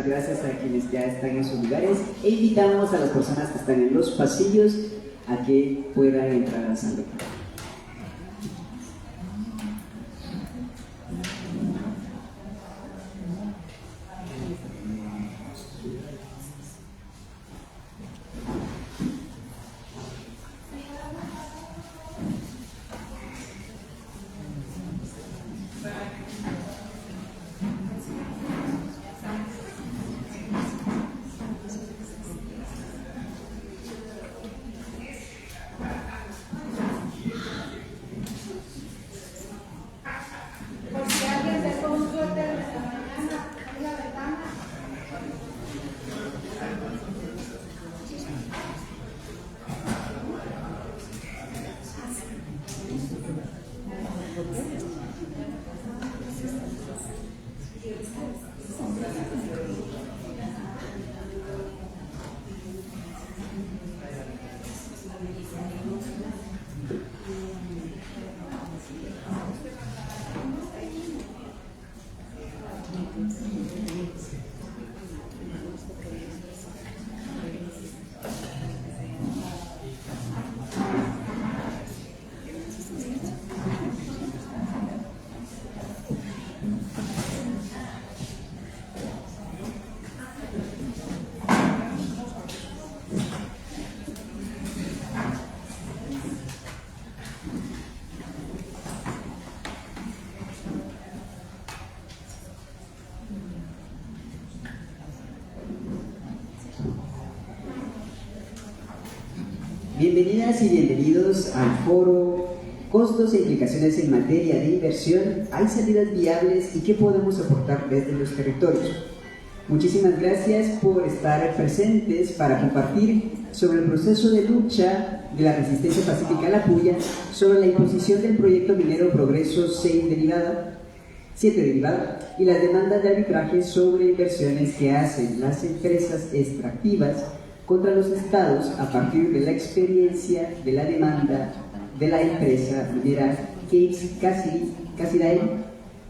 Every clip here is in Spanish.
muchísimas gracias a quienes ya están en sus lugares e invitamos a las personas que están en los pasillos a que puedan entrar al salón. Bienvenidas y bienvenidos al foro Costos e implicaciones en materia de inversión. ¿Hay salidas viables y qué podemos aportar desde los territorios? Muchísimas gracias por estar presentes para compartir sobre el proceso de lucha de la resistencia pacífica a la puya, sobre la imposición del proyecto minero Progreso 7 derivada y las demandas de arbitraje sobre inversiones que hacen las empresas extractivas contra los estados a partir de la experiencia de la demanda de la empresa minera Caves Cassiday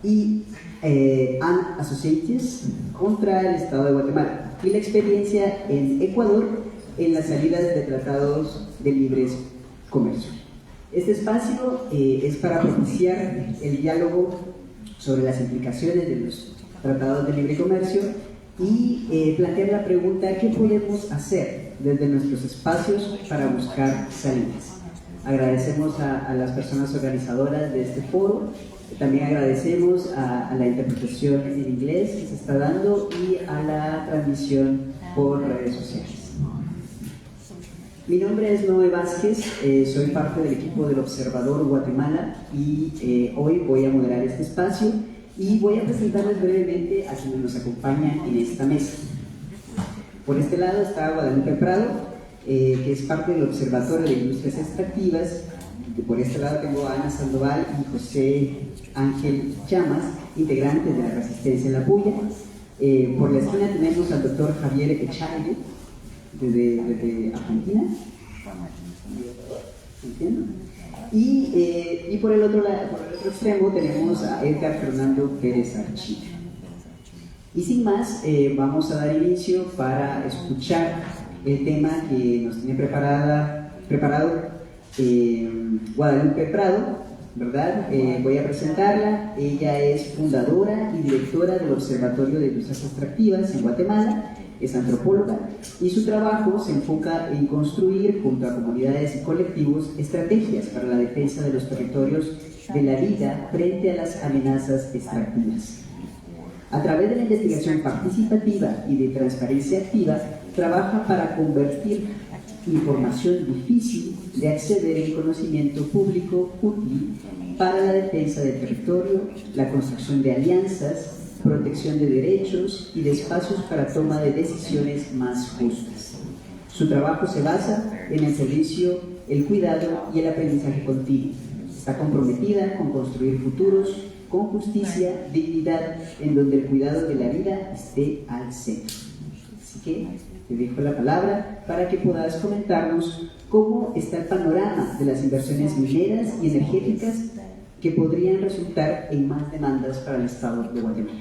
y and Associates contra el estado de Guatemala y la experiencia en Ecuador en las salidas de tratados de libre comercio. Este espacio es para propiciar el diálogo sobre las implicaciones de los tratados de libre comercio y plantear la pregunta: ¿qué podemos hacer desde nuestros espacios para buscar salidas? Agradecemos a las personas organizadoras de este foro, también agradecemos a la interpretación en inglés que se está dando y a la transmisión por redes sociales. Mi nombre es Noé Vázquez, soy parte del equipo del Observador Guatemala y hoy voy a moderar este espacio y voy a presentarles brevemente a quienes nos acompañan en esta mesa. Por este lado está Guadalupe Prado, que es parte del Observatorio de Industrias Extractivas. Por este lado tengo a Ana Sandoval y José Ángel Chamas, integrantes de la Resistencia en la Puya. Por la esquina tenemos al doctor Javier Echaide, desde Argentina. ¿Entiendo? Y por el otro extremo tenemos a Edgar Fernando Pérez Archila. Y sin más, vamos a dar inicio para escuchar el tema que nos tiene preparado Guadalupe Prado, ¿verdad? Voy a presentarla. Ella es fundadora y directora del Observatorio de Industrias Extractivas en Guatemala, es antropóloga y su trabajo se enfoca en construir, junto a comunidades y colectivos, estrategias para la defensa de los territorios de la vida frente a las amenazas extractivas. A través de la investigación participativa y de transparencia activa, trabaja para convertir información difícil de acceder en conocimiento público útil para la defensa del territorio, la construcción de alianzas, protección de derechos y de espacios para toma de decisiones más justas. Su trabajo se basa en el servicio, el cuidado y el aprendizaje continuo. Está comprometida con construir futuros con justicia, dignidad, en donde el cuidado de la vida esté al centro. Así que te dejo la palabra para que puedas comentarnos cómo está el panorama de las inversiones mineras y energéticas que podrían resultar en más demandas para el Estado de Guatemala.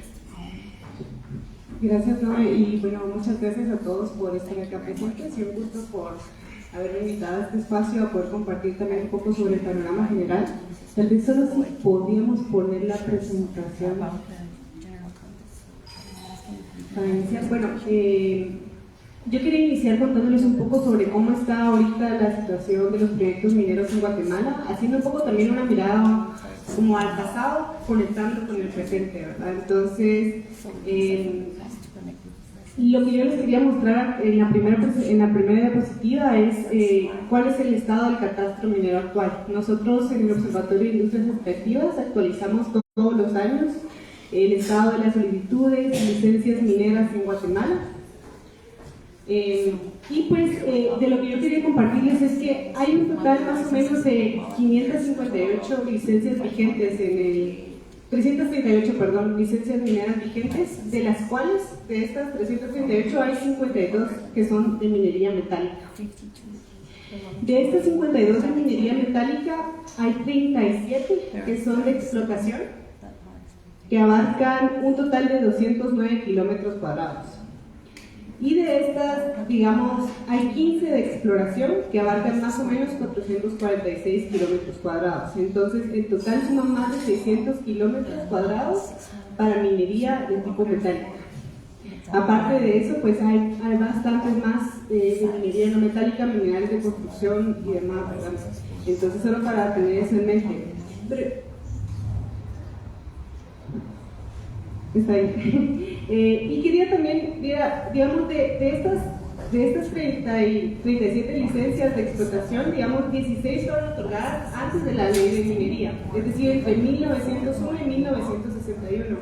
Gracias, Noé, y bueno, muchas gracias a todos por estar acá presentes y un gusto por haberme invitado a este espacio a poder compartir también un poco sobre el panorama general. Tal vez solo si podíamos poner la presentación para iniciar. Bueno, yo quería iniciar contándoles un poco sobre cómo está ahorita la situación de los proyectos mineros en Guatemala, haciendo un poco también una mirada como al pasado, conectando con el presente, ¿verdad? Entonces, lo que yo les quería mostrar en la primera diapositiva es cuál es el estado del catastro minero actual. Nosotros en el Observatorio de Industrias Extractivas actualizamos todos los años el estado de las solicitudes y licencias mineras en Guatemala. Y pues de lo que yo quería compartirles es que hay un total más o menos de 558 licencias vigentes en el 338, perdón, licencias mineras vigentes, de las cuales de estas 338 hay 52 que son de minería metálica. De estas 52 de minería metálica hay 37 que son de explotación, que abarcan un total de 209 kilómetros cuadrados. Y de estas, digamos, hay 15 de exploración que abarcan más o menos 446 kilómetros cuadrados. Entonces, en total suman más de 600 kilómetros cuadrados para minería de tipo metálico. Aparte de eso, pues hay bastantes más de minería no metálica, minerales de construcción y demás, ¿verdad? Entonces, solo para tener eso en mente. Está ahí. Y quería también, digamos, de estas 37 licencias de explotación, digamos, 16 fueron otorgadas antes de la ley de minería, es decir, entre 1901 y 1961.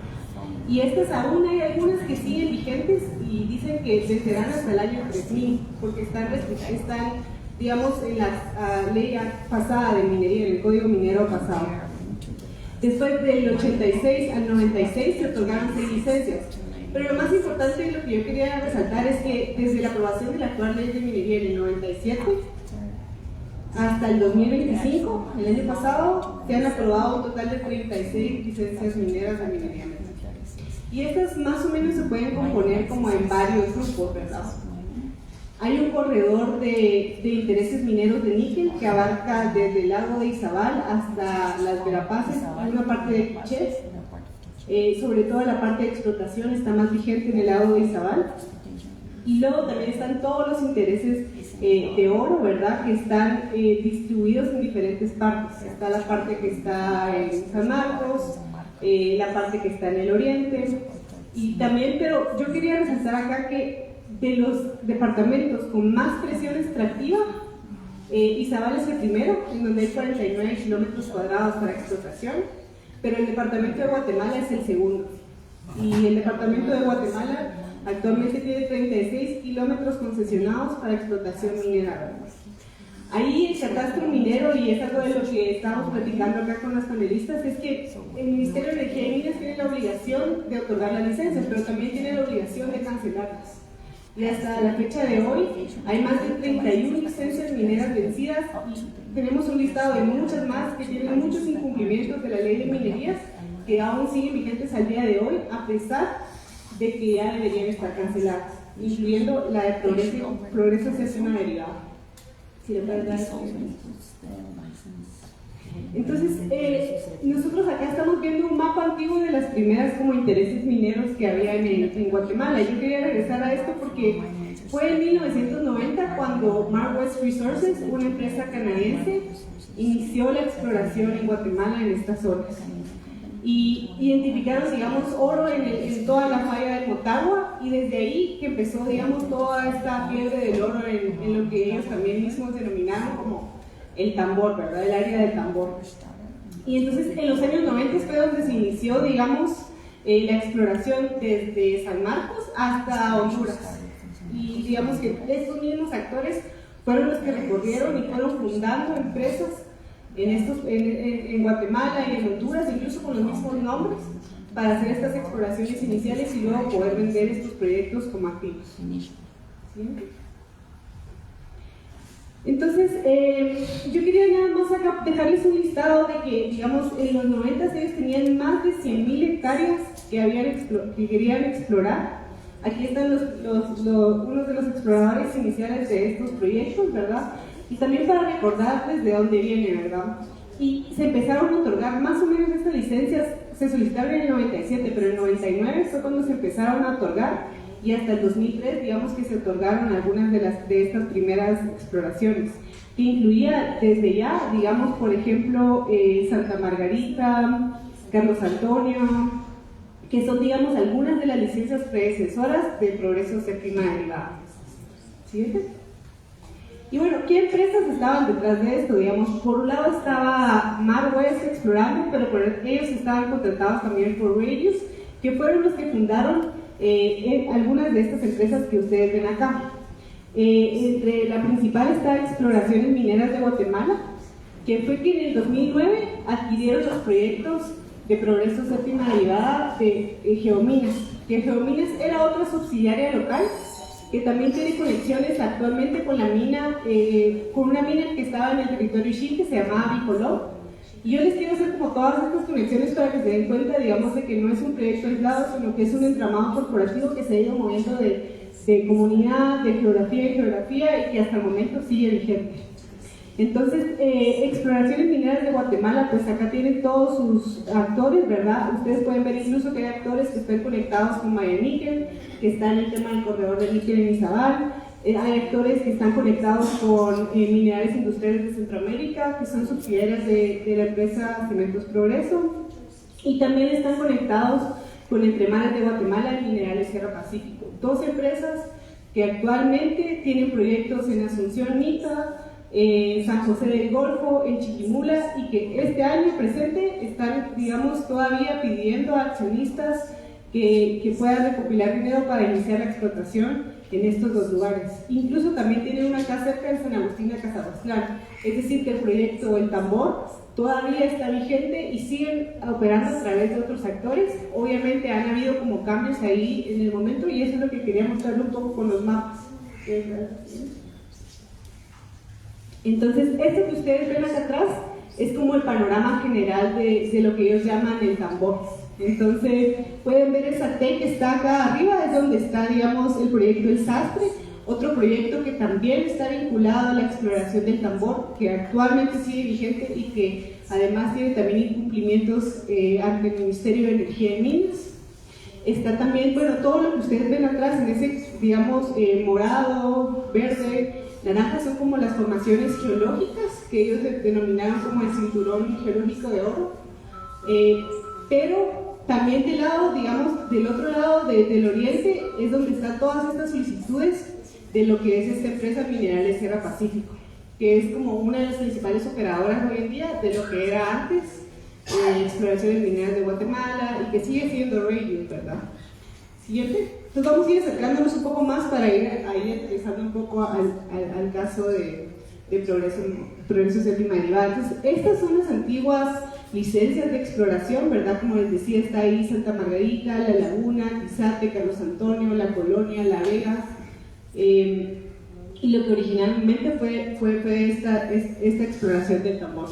Y estas aún hay algunas que siguen vigentes y dicen que vencerán hasta el año 3000, porque están digamos, en la ley pasada de minería, en el Código Minero pasado. Después del 86 al 96 se otorgaron 6 licencias. Pero lo más importante y lo que yo quería resaltar es que desde la aprobación de la actual ley de minería en el 97 hasta el 2025, el año pasado, se han aprobado un total de 36 licencias mineras de minería metálica. Y estas más o menos se pueden componer como en varios grupos, ¿verdad? Hay un corredor de intereses mineros de níquel que abarca desde el lago de Izabal hasta las Verapaces, una parte de Quichés. Sobre todo la parte de explotación está más vigente en el lago de Izabal. Y luego también están todos los intereses de oro, ¿verdad? Que están distribuidos en diferentes partes. Está la parte que está en San Marcos, la parte que está en el oriente. Y también, pero yo quería resaltar acá que de los departamentos con más presión extractiva, Izabal es el primero, en donde hay 49 kilómetros cuadrados para explotación, pero el departamento de Guatemala es el segundo. Y el departamento de Guatemala actualmente tiene 36 kilómetros concesionados para explotación minera. Ahí el catastro minero, y es algo de lo que estamos platicando acá con las panelistas, es que el Ministerio de Energía y Minas tiene la obligación de otorgar las licencias, pero también tiene la obligación de cancelarlas. Y hasta la fecha de hoy hay más de 31 licencias mineras vencidas y tenemos un listado de muchas más que tienen muchos incumplimientos de la ley de minerías que aún siguen vigentes al día de hoy, a pesar de que ya deberían estar canceladas, incluyendo la de Progreso Sesión Derivada. Si le puedes dar eso. Entonces, nosotros acá estamos viendo un mapa antiguo de las primeras como intereses mineros que había en Guatemala. Yo quería regresar a esto porque fue en 1990 cuando Mar West Resources, una empresa canadiense, inició la exploración en Guatemala en estas zonas. Y identificaron, digamos, oro en toda la falla del Motagua, y desde ahí que empezó, digamos, toda esta fiebre del oro en lo que ellos también mismos denominaron como el tambor, ¿verdad? El área del tambor. Y entonces en los años 90 fue donde se inició, digamos, la exploración desde San Marcos hasta Honduras. Y digamos que estos mismos actores fueron los que recorrieron y fueron fundando empresas en Guatemala y en Honduras, incluso con los mismos nombres, para hacer estas exploraciones iniciales y luego poder vender estos proyectos como activos. ¿Sí? Entonces, yo quería nada más acá dejarles un listado de que, digamos, en los 90 ellos tenían más de 100.000 hectáreas que querían explorar, Aquí están unos de los exploradores iniciales de estos proyectos, ¿verdad? Y también para recordarles de dónde viene, ¿verdad? Y se empezaron a otorgar más o menos estas licencias, se solicitaron en el 97, pero en el 99 fue cuando se empezaron a otorgar, y hasta el 2003, digamos que se otorgaron algunas de estas primeras exploraciones, que incluía desde ya, digamos, por ejemplo, Santa Margarita, Carlos Antonio, que son, digamos, algunas de las licencias predecesoras de Progreso Séptima Derivada. ¿Siguiente? Y bueno, ¿qué empresas estaban detrás de esto? Digamos, por un lado estaba Mar West explorando, pero ellos estaban contratados también por Radius, que fueron los que fundaron algunas de estas empresas que ustedes ven acá. Entre la principal está Exploraciones Mineras de Guatemala, que fue que en el 2009 adquirieron los proyectos de Progreso Séptima Derivada de Geominas, que Geominas era otra subsidiaria local que también tiene conexiones actualmente con la mina, con una mina que estaba en el territorio Ixil que se llamaba Bicolor. Y yo les quiero hacer como todas estas conexiones para que se den cuenta, digamos, de que no es un proyecto aislado, sino que es un entramado corporativo que se ha ido moviendo de comunidad, de geografía en geografía y que hasta el momento sigue vigente. Entonces, Exploraciones Mineras de Guatemala, pues acá tienen todos sus actores, ¿verdad? Ustedes pueden ver incluso que hay actores que están conectados con Maya Níquel, que están en el tema del corredor de níquel en Izabal. Hay actores que están conectados con Minerales Industriales de Centroamérica, que son subsidiarias de la empresa Cementos Progreso. Y también están conectados con Entre Mares de Guatemala y Minerales Sierra Pacífico. Dos empresas que actualmente tienen proyectos en Asunción, Nita, San José del Golfo, en Chiquimula, y que este año presente están, digamos, todavía pidiendo a accionistas que puedan recopilar dinero para iniciar la explotación en estos dos lugares. Incluso también tienen una acá cerca en San Agustín de Cazahuastlán, es decir, que el proyecto El Tambor todavía está vigente y siguen operando a través de otros actores. Obviamente han habido como cambios ahí en el momento, y eso es lo que quería mostrarle un poco con los mapas. Entonces, esto que ustedes ven acá atrás es como el panorama general de lo que ellos llaman el tambor. Entonces, pueden ver esa T que está acá arriba, es donde está, digamos, el proyecto El Sastre, otro proyecto que también está vinculado a la exploración del tambor, que actualmente sigue vigente y que además tiene también incumplimientos ante el Ministerio de Energía y Minas. Está también, bueno, todo lo que ustedes ven atrás en ese, digamos, morado, verde, naranja, son como las formaciones geológicas que ellos denominaron como el cinturón geológico de oro. Pero también del lado, digamos, del otro lado del oriente es donde están todas estas solicitudes de lo que es esta empresa Minerales Sierra Pacífico, que es como una de las principales operadoras hoy en día de lo que era antes Exploraciones Mineras de Guatemala, y que sigue siendo Radius, ¿verdad? Siguiente. Entonces vamos a ir acercándonos un poco más para ir aterrizando un poco al caso de Progreso Séptima Derivada. Entonces, estas son las antiguas licencias de exploración, ¿verdad? Como les decía, está ahí Santa Margarita, La Laguna, Tizate, Carlos Antonio, La Colonia, La Vega, y lo que originalmente fue esta exploración del tambor.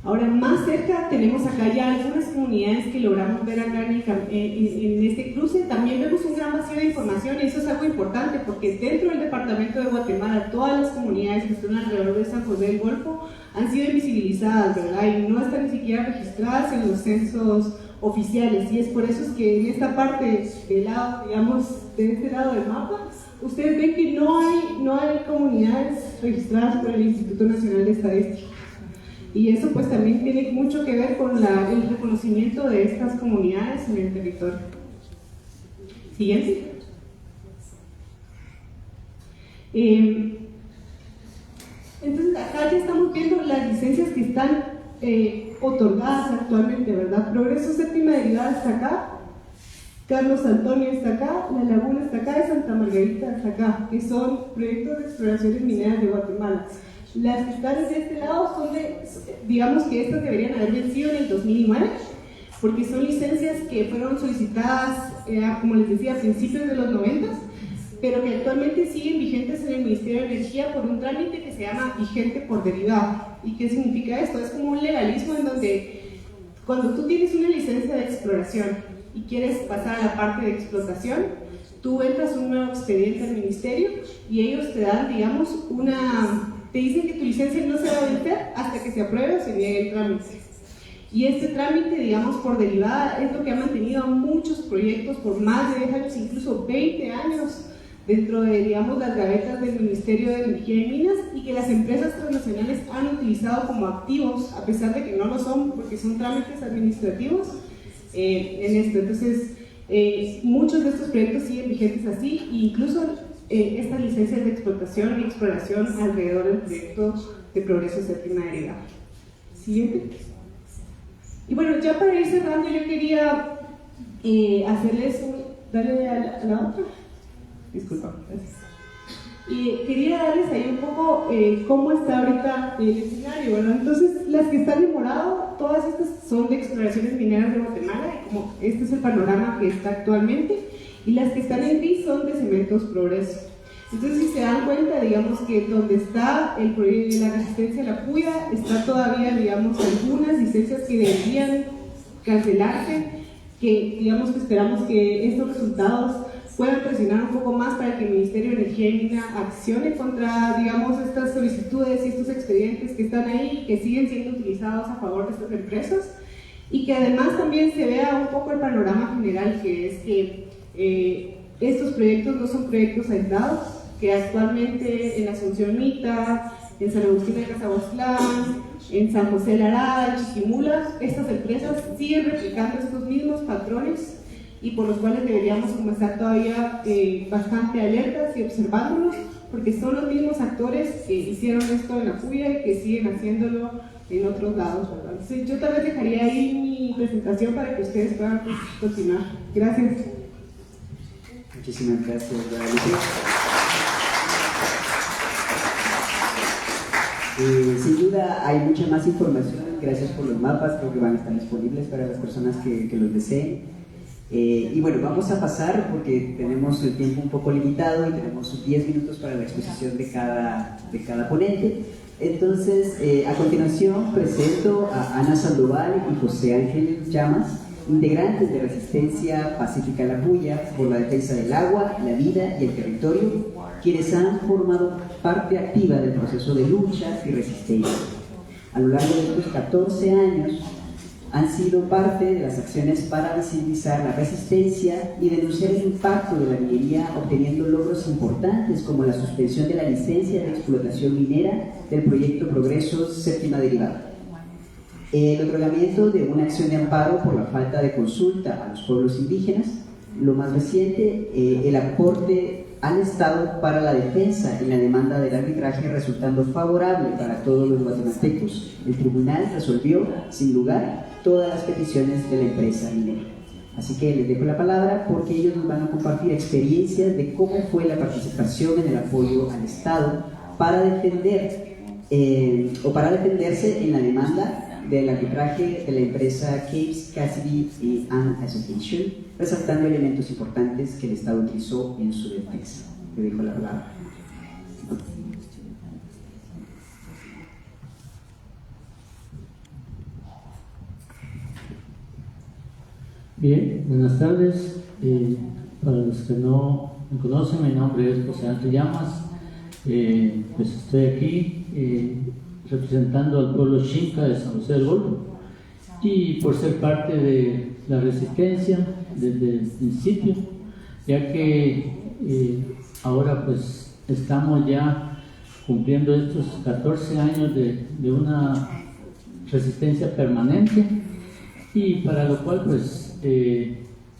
Ahora, más cerca tenemos acá ya algunas comunidades que logramos ver acá en este cruce. También vemos un gran vacío de información, y eso es algo importante porque dentro del departamento de Guatemala todas las comunidades que están alrededor de San José del Golfo han sido invisibilizadas, ¿verdad? Y no están ni siquiera registradas en los censos oficiales, y es por eso es que en esta parte del lado, digamos, de este lado del mapa, ustedes ven que no hay comunidades registradas por el Instituto Nacional de Estadística. Y eso pues también tiene mucho que ver con el reconocimiento de estas comunidades en el territorio. Siguiente. Entonces acá ya estamos viendo las licencias que están otorgadas actualmente, ¿verdad? Progreso Séptima Derivada está acá, Carlos Antonio está acá, La Laguna está acá y Santa Margarita está acá, que son proyectos de exploraciones mineras de Guatemala. Las que están de este lado son digamos que estas deberían haber vencido en el 2009, porque son licencias que fueron solicitadas, como les decía, a principios de los 90, pero que actualmente siguen vigentes en el Ministerio de Energía por un trámite que se llama vigente por derivado. ¿Y qué significa esto? Es como un legalismo en donde cuando tú tienes una licencia de exploración y quieres pasar a la parte de explotación, tú entras un nuevo expediente al ministerio y ellos te dan, digamos, te dicen que tu licencia no se va a vencer hasta que se apruebe o se niegue el trámite. Y este trámite, digamos, por derivada, es lo que ha mantenido a muchos proyectos por más de 10 años, incluso 20 años, dentro de, digamos, las gavetas del Ministerio de Energía y Minas, y que las empresas transnacionales han utilizado como activos, a pesar de que no lo son, porque son trámites administrativos en esto. Entonces, muchos de estos proyectos siguen vigentes así, e incluso estas licencias de explotación y exploración alrededor del proyecto de Progreso Séptima derivada. Siguiente. Y bueno, ya para ir cerrando, yo quería darle a la otra. Disculpa, gracias. Quería darles ahí un poco cómo está ahorita el escenario, ¿verdad? Entonces, las que están en morado, todas estas son de exploraciones mineras de Guatemala, y como este es el panorama que está actualmente, y las que están en gris son de Cementos Progreso. Entonces, si se dan cuenta, digamos que donde está el proyecto de la resistencia a la puya, está todavía, digamos, algunas licencias que deberían cancelarse, que digamos que esperamos que estos resultados puedan presionar un poco más para que el Ministerio de Energía y Minas accione contra, digamos, estas solicitudes y estos expedientes que están ahí, que siguen siendo utilizados a favor de estas empresas, y que además también se vea un poco el panorama general, que es que estos proyectos no son proyectos aislados, que actualmente en Asunción Mita, en San Agustín de Cazahuastlán, en San José Lará, en Chiquimula, estas empresas siguen replicando estos mismos patrones, y por los cuales deberíamos estar todavía bastante alertas y observándolos, porque son los mismos actores que hicieron esto en la puya y que siguen haciéndolo en otros lados, ¿verdad? Entonces, yo tal vez dejaría ahí mi presentación para que ustedes puedan continuar. Gracias. Muchísimas gracias, Guadalupe. Sin duda hay mucha más información, gracias por los mapas, creo que van a estar disponibles para las personas que los deseen. Y bueno, vamos a pasar porque tenemos el tiempo un poco limitado y tenemos 10 minutos para la exposición de cada ponente. Entonces, a continuación presento a Ana Sandoval y José Ángel Llamas, integrantes de Resistencia Pacífica a la Puya por la defensa del agua, la vida y el territorio, quienes han formado parte activa del proceso de lucha y resistencia. A lo largo de estos 14 años, han sido parte de las acciones para visibilizar la resistencia y denunciar el impacto de la minería, obteniendo logros importantes como la suspensión de la licencia de explotación minera del proyecto Progreso Séptima derivada, el otorgamiento de una acción de amparo por la falta de consulta a los pueblos indígenas, lo más reciente, el aporte al Estado para la defensa en la demanda del arbitraje resultando favorable para todos los guatemaltecos. El tribunal resolvió, sin lugar, todas las peticiones de la empresa minera. Así que les dejo la palabra porque ellos nos van a compartir experiencias de cómo fue la participación en el apoyo al Estado para defender para defenderse en la demanda del arbitraje de la empresa Caves, Cassidy and Association, resaltando elementos importantes que el Estado utilizó en su defensa. Le dejo la palabra. Bien, buenas tardes. Para los que no me conocen, mi nombre es José Ángel Llamas. Pues estoy aquí representando al pueblo Xinca de San José del Golfo, y por ser parte de la resistencia desde el principio, ya que ahora pues estamos ya cumpliendo estos 14 años de una resistencia permanente, y para lo cual pues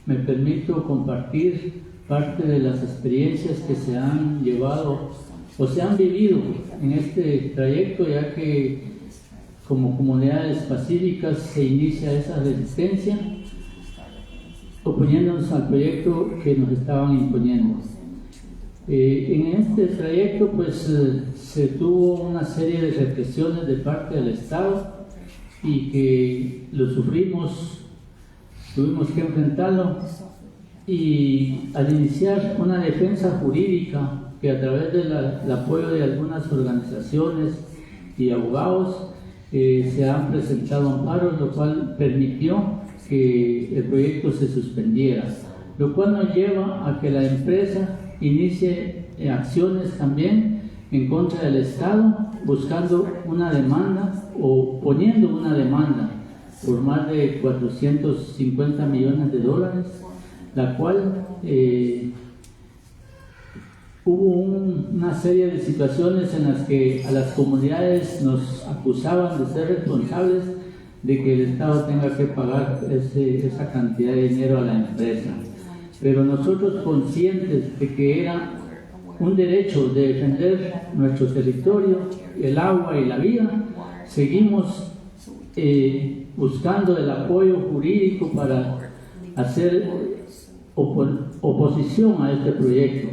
me permito compartir parte de las experiencias que se han llevado o se han vivido en este trayecto, ya que como comunidades pacíficas se inicia esa resistencia oponiéndonos al proyecto que nos estaban imponiendo. En este trayecto pues se tuvo una serie de represiones de parte del Estado y que lo sufrimos, tuvimos que enfrentarlo, y al iniciar una defensa jurídica que a través del apoyo de algunas organizaciones y abogados se han presentado amparos, lo cual permitió que el proyecto se suspendiera, lo cual nos lleva a que la empresa inicie acciones también en contra del Estado, buscando una demanda o poniendo una demanda por más de 450 millones de dólares, la cual hubo una serie de situaciones en las que a las comunidades nos acusaban de ser responsables de que el Estado tenga que pagar esa cantidad de dinero a la empresa. Pero nosotros, conscientes de que era un derecho de defender nuestro territorio, el agua y la vida, seguimos buscando el apoyo jurídico para hacer oposición a este proyecto.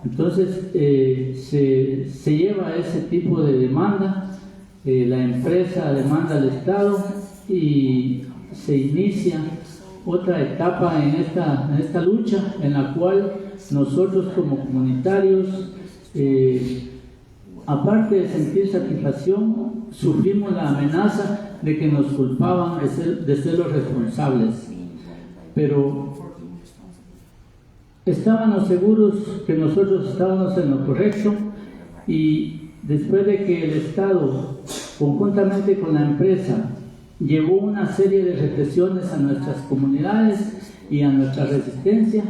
Entonces se lleva ese tipo de demanda, la empresa demanda al Estado y se inicia otra etapa en esta lucha, en la cual nosotros como comunitarios, aparte de sentir satisfacción, sufrimos la amenaza de que nos culpaban de ser los responsables. Pero estábamos seguros que nosotros estábamos en lo correcto, y después de que el Estado, conjuntamente con la empresa, llevó una serie de represiones a nuestras comunidades y a nuestra resistencia,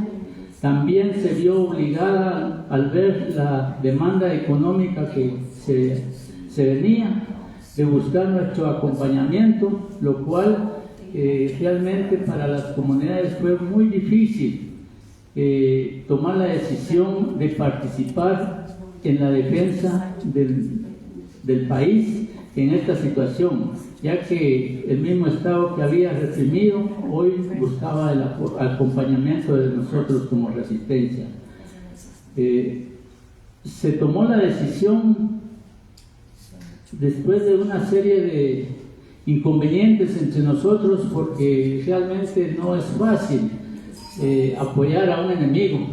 también se vio obligada, al ver la demanda económica que se venía, de buscar nuestro acompañamiento, lo cual realmente para las comunidades fue muy difícil tomar la decisión de participar en la defensa del país en esta situación, ya que el mismo Estado que había reprimido hoy buscaba el acompañamiento de nosotros como resistencia. Se tomó la decisión después de una serie de inconvenientes entre nosotros, porque realmente no es fácil apoyar a un enemigo,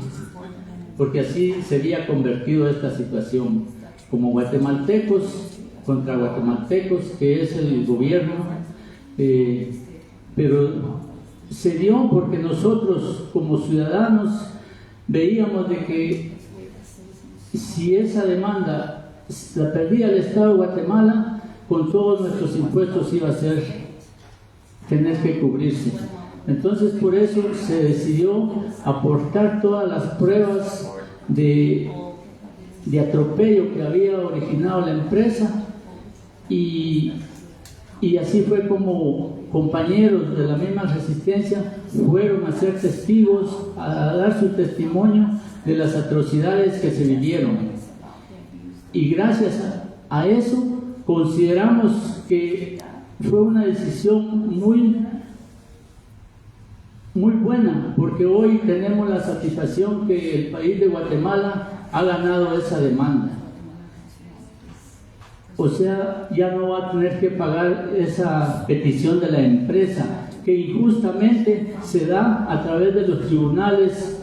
porque así sería convertido esta situación, como guatemaltecos contra guatemaltecos, que es el gobierno, pero se dio porque nosotros como ciudadanos veíamos de que si esa demanda la perdía el Estado de Guatemala, con todos nuestros impuestos iba a tener que cubrirse. Entonces por eso se decidió aportar todas las pruebas de atropello que había originado la empresa, y así fue como compañeros de la misma resistencia fueron a ser testigos, a dar su testimonio de las atrocidades que se vivieron. Y gracias a eso consideramos que fue una decisión muy buena, porque hoy tenemos la satisfacción que el país de Guatemala ha ganado esa demanda. O sea, ya no va a tener que pagar esa petición de la empresa, que injustamente se da a través de los tribunales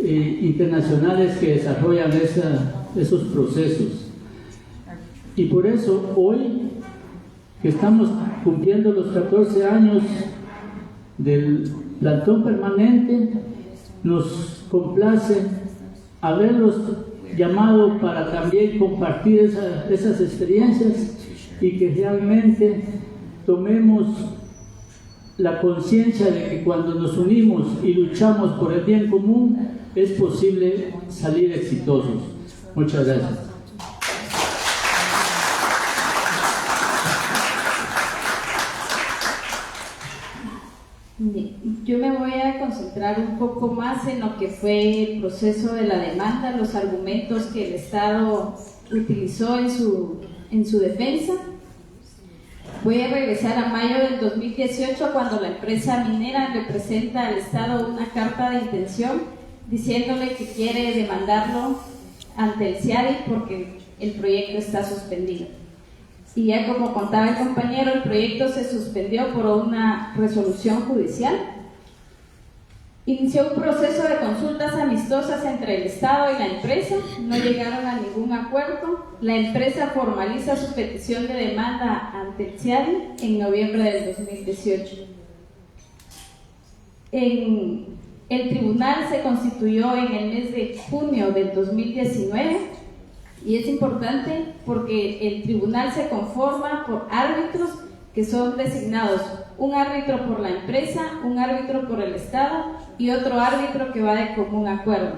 internacionales que desarrollan esos procesos. Y por eso hoy, que estamos cumpliendo los 14 años del plantón permanente, nos complace haberlos llamado para también compartir esas experiencias, y que realmente tomemos la conciencia de que cuando nos unimos y luchamos por el bien común es posible salir exitosos. Muchas gracias. Yo me voy a concentrar un poco más en lo que fue el proceso de la demanda, los argumentos que el Estado utilizó en su defensa. Voy a regresar a mayo del 2018, cuando la empresa minera le presenta al Estado una carta de intención diciéndole que quiere demandarlo ante el CIADI porque el proyecto está suspendido. Y ya como contaba el compañero, el proyecto se suspendió por una resolución judicial. Inició un proceso de consultas amistosas entre el Estado y la empresa, no llegaron a ningún acuerdo. La empresa formaliza su petición de demanda ante el CIADI en noviembre del 2018. El tribunal se constituyó en el mes de junio del 2019 y es importante porque el tribunal se conforma por árbitros que son designados, un árbitro por la empresa, un árbitro por el Estado y otro árbitro que va de común acuerdo.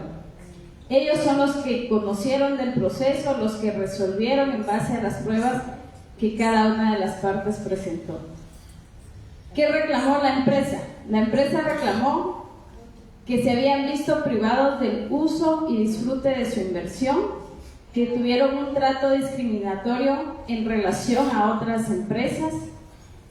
Ellos son los que conocieron del proceso, los que resolvieron en base a las pruebas que cada una de las partes presentó. ¿Qué reclamó la empresa? La empresa reclamó que se habían visto privados del uso y disfrute de su inversión, que tuvieron un trato discriminatorio en relación a otras empresas,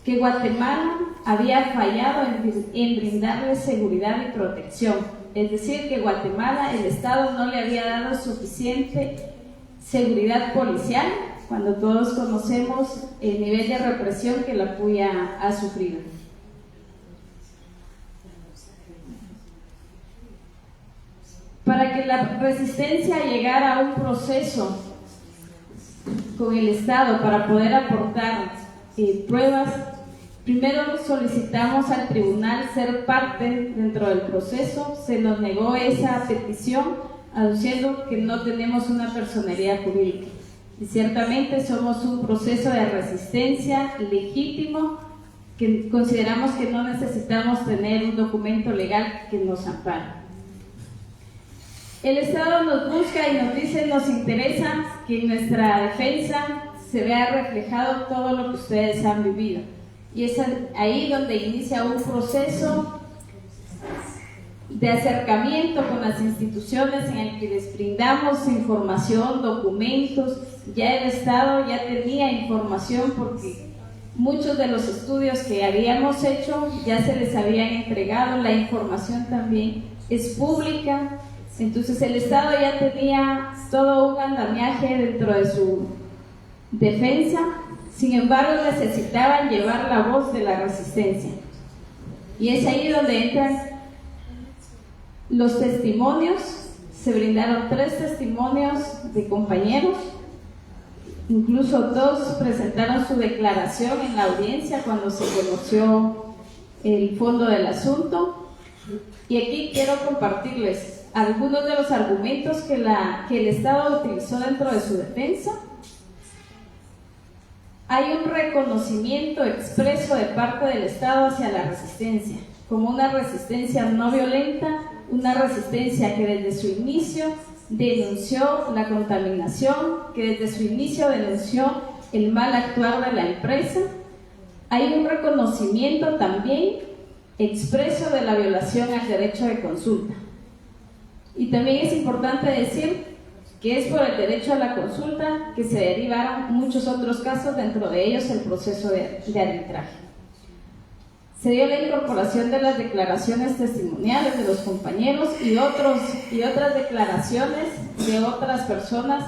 que Guatemala había fallado en brindarles seguridad y protección, es decir, que Guatemala, el Estado, no le había dado suficiente seguridad policial, cuando todos conocemos el nivel de represión que la Puya ha sufrido. Para que la resistencia llegara a un proceso con el Estado para poder aportar pruebas, primero solicitamos al tribunal ser parte dentro del proceso. Se nos negó esa petición aduciendo que no tenemos una personería jurídica. Y ciertamente somos un proceso de resistencia legítimo que consideramos que no necesitamos tener un documento legal que nos ampare. El Estado nos busca y nos dice, nos interesa que en nuestra defensa se vea reflejado todo lo que ustedes han vivido. Y es ahí donde inicia un proceso de acercamiento con las instituciones en el que les brindamos información, documentos. Ya el Estado ya tenía información porque muchos de los estudios que habíamos hecho ya se les habían entregado, la información también es pública. Entonces el Estado ya tenía todo un andamiaje dentro de su defensa, sin embargo necesitaban llevar la voz de la resistencia. Y es ahí donde entran los testimonios. Se brindaron 3 testimonios de compañeros, incluso 2 presentaron su declaración en la audiencia cuando se conoció el fondo del asunto. Y aquí quiero compartirles algunos de los argumentos que el Estado utilizó dentro de su defensa. Hay un reconocimiento expreso de parte del Estado hacia la resistencia, como una resistencia no violenta, una resistencia que desde su inicio denunció la contaminación, que desde su inicio denunció el mal actuar de la empresa. Hay un reconocimiento también expreso de la violación al derecho de consulta. Y también es importante decir que es por el derecho a la consulta que se derivaron muchos otros casos, dentro de ellos el proceso de arbitraje. Se dio la incorporación de las declaraciones testimoniales de los compañeros y otras declaraciones de otras personas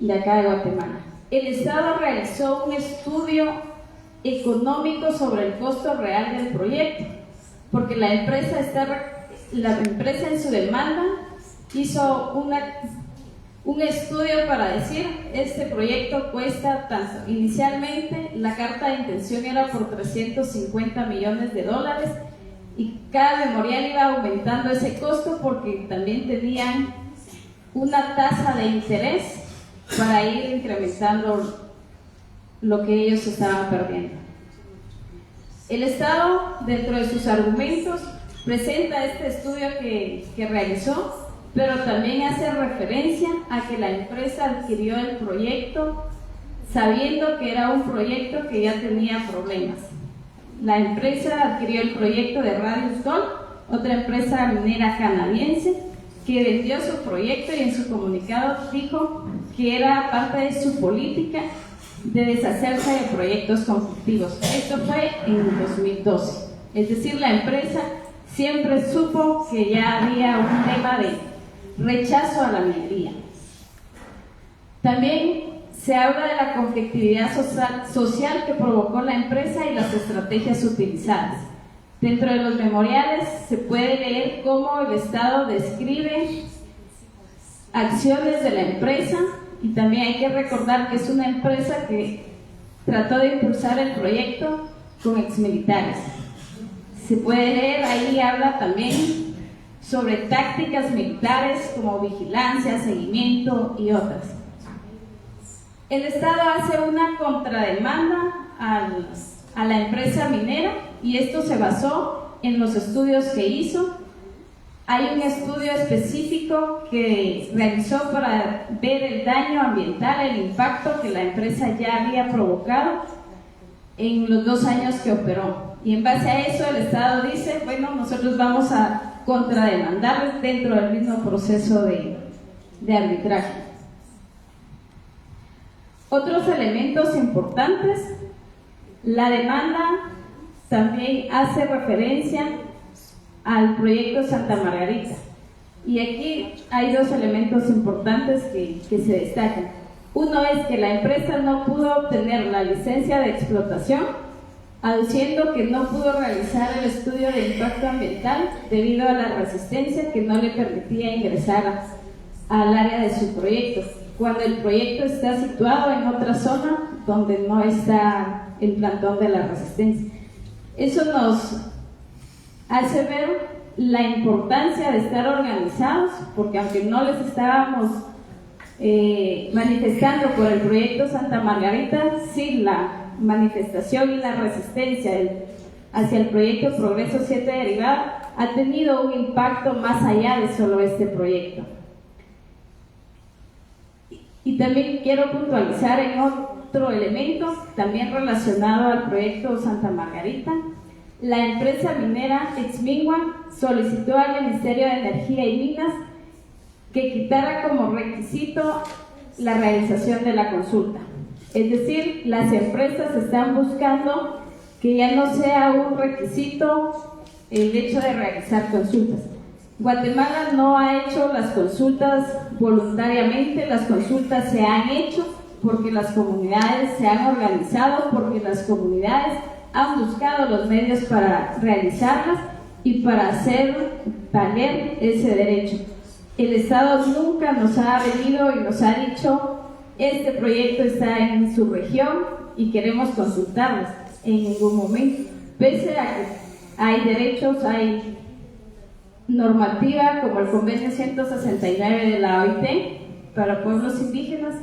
de acá de Guatemala. El Estado realizó un estudio económico sobre el costo real del proyecto, porque la empresa en su demanda hizo un estudio para decir, este proyecto cuesta tanto. Inicialmente la carta de intención era por $350 millones y cada memorial iba aumentando ese costo porque también tenían una tasa de interés para ir incrementando lo que ellos estaban perdiendo. El Estado, dentro de sus argumentos, presenta este estudio que realizó, pero también hace referencia a que la empresa adquirió el proyecto sabiendo que era un proyecto que ya tenía problemas. La empresa adquirió el proyecto de Radius Gold, otra empresa minera canadiense, que vendió su proyecto y en su comunicado dijo que era parte de su política de deshacerse de proyectos conflictivos. Esto fue en 2012. Es decir, la empresa siempre supo que ya había un tema de rechazo a la minería. También se habla de la conflictividad social que provocó la empresa y las estrategias utilizadas. Dentro de los memoriales se puede leer cómo el Estado describe acciones de la empresa, y también hay que recordar que es una empresa que trató de impulsar el proyecto con exmilitares. se puede leer, ahí habla también sobre tácticas militares como vigilancia, seguimiento y otras. El Estado hace una contrademanda a la empresa minera y esto se basó en los estudios que hizo. Hay un estudio específico que realizó para ver el daño ambiental, el impacto que la empresa ya había provocado en los 2 años que operó. Y en base a eso el Estado dice, bueno, nosotros vamos a contrademandar dentro del mismo proceso de arbitraje. Otros elementos importantes, la demanda también hace referencia al proyecto Santa Margarita. Y aquí hay 2 elementos importantes que se destacan. Uno es que la empresa no pudo obtener la licencia de explotación, aduciendo que no pudo realizar el estudio de impacto ambiental debido a la resistencia que no le permitía ingresar al área de su proyecto, cuando el proyecto está situado en otra zona donde no está el plantón de la resistencia. Eso nos hace ver la importancia de estar organizados, porque aunque no les estábamos manifestando por el proyecto Santa Margarita, sí la manifestación y la resistencia hacia el proyecto Progreso 7 derivada ha tenido un impacto más allá de solo este proyecto. Y también quiero puntualizar en otro elemento, también relacionado al proyecto Santa Margarita. La empresa minera Exmingua solicitó al Ministerio de Energía y Minas que quitara como requisito la realización de la consulta. Es decir, las empresas están buscando que ya no sea un requisito el hecho de realizar consultas. Guatemala no ha hecho las consultas voluntariamente, las consultas se han hecho porque las comunidades se han organizado, porque las comunidades han buscado los medios para realizarlas y para hacer valer ese derecho. El Estado nunca nos ha venido y nos ha dicho: este proyecto está en su región y queremos consultarlas, en ningún momento. Pese a que hay derechos, hay normativa como el convenio 169 de la OIT para pueblos indígenas,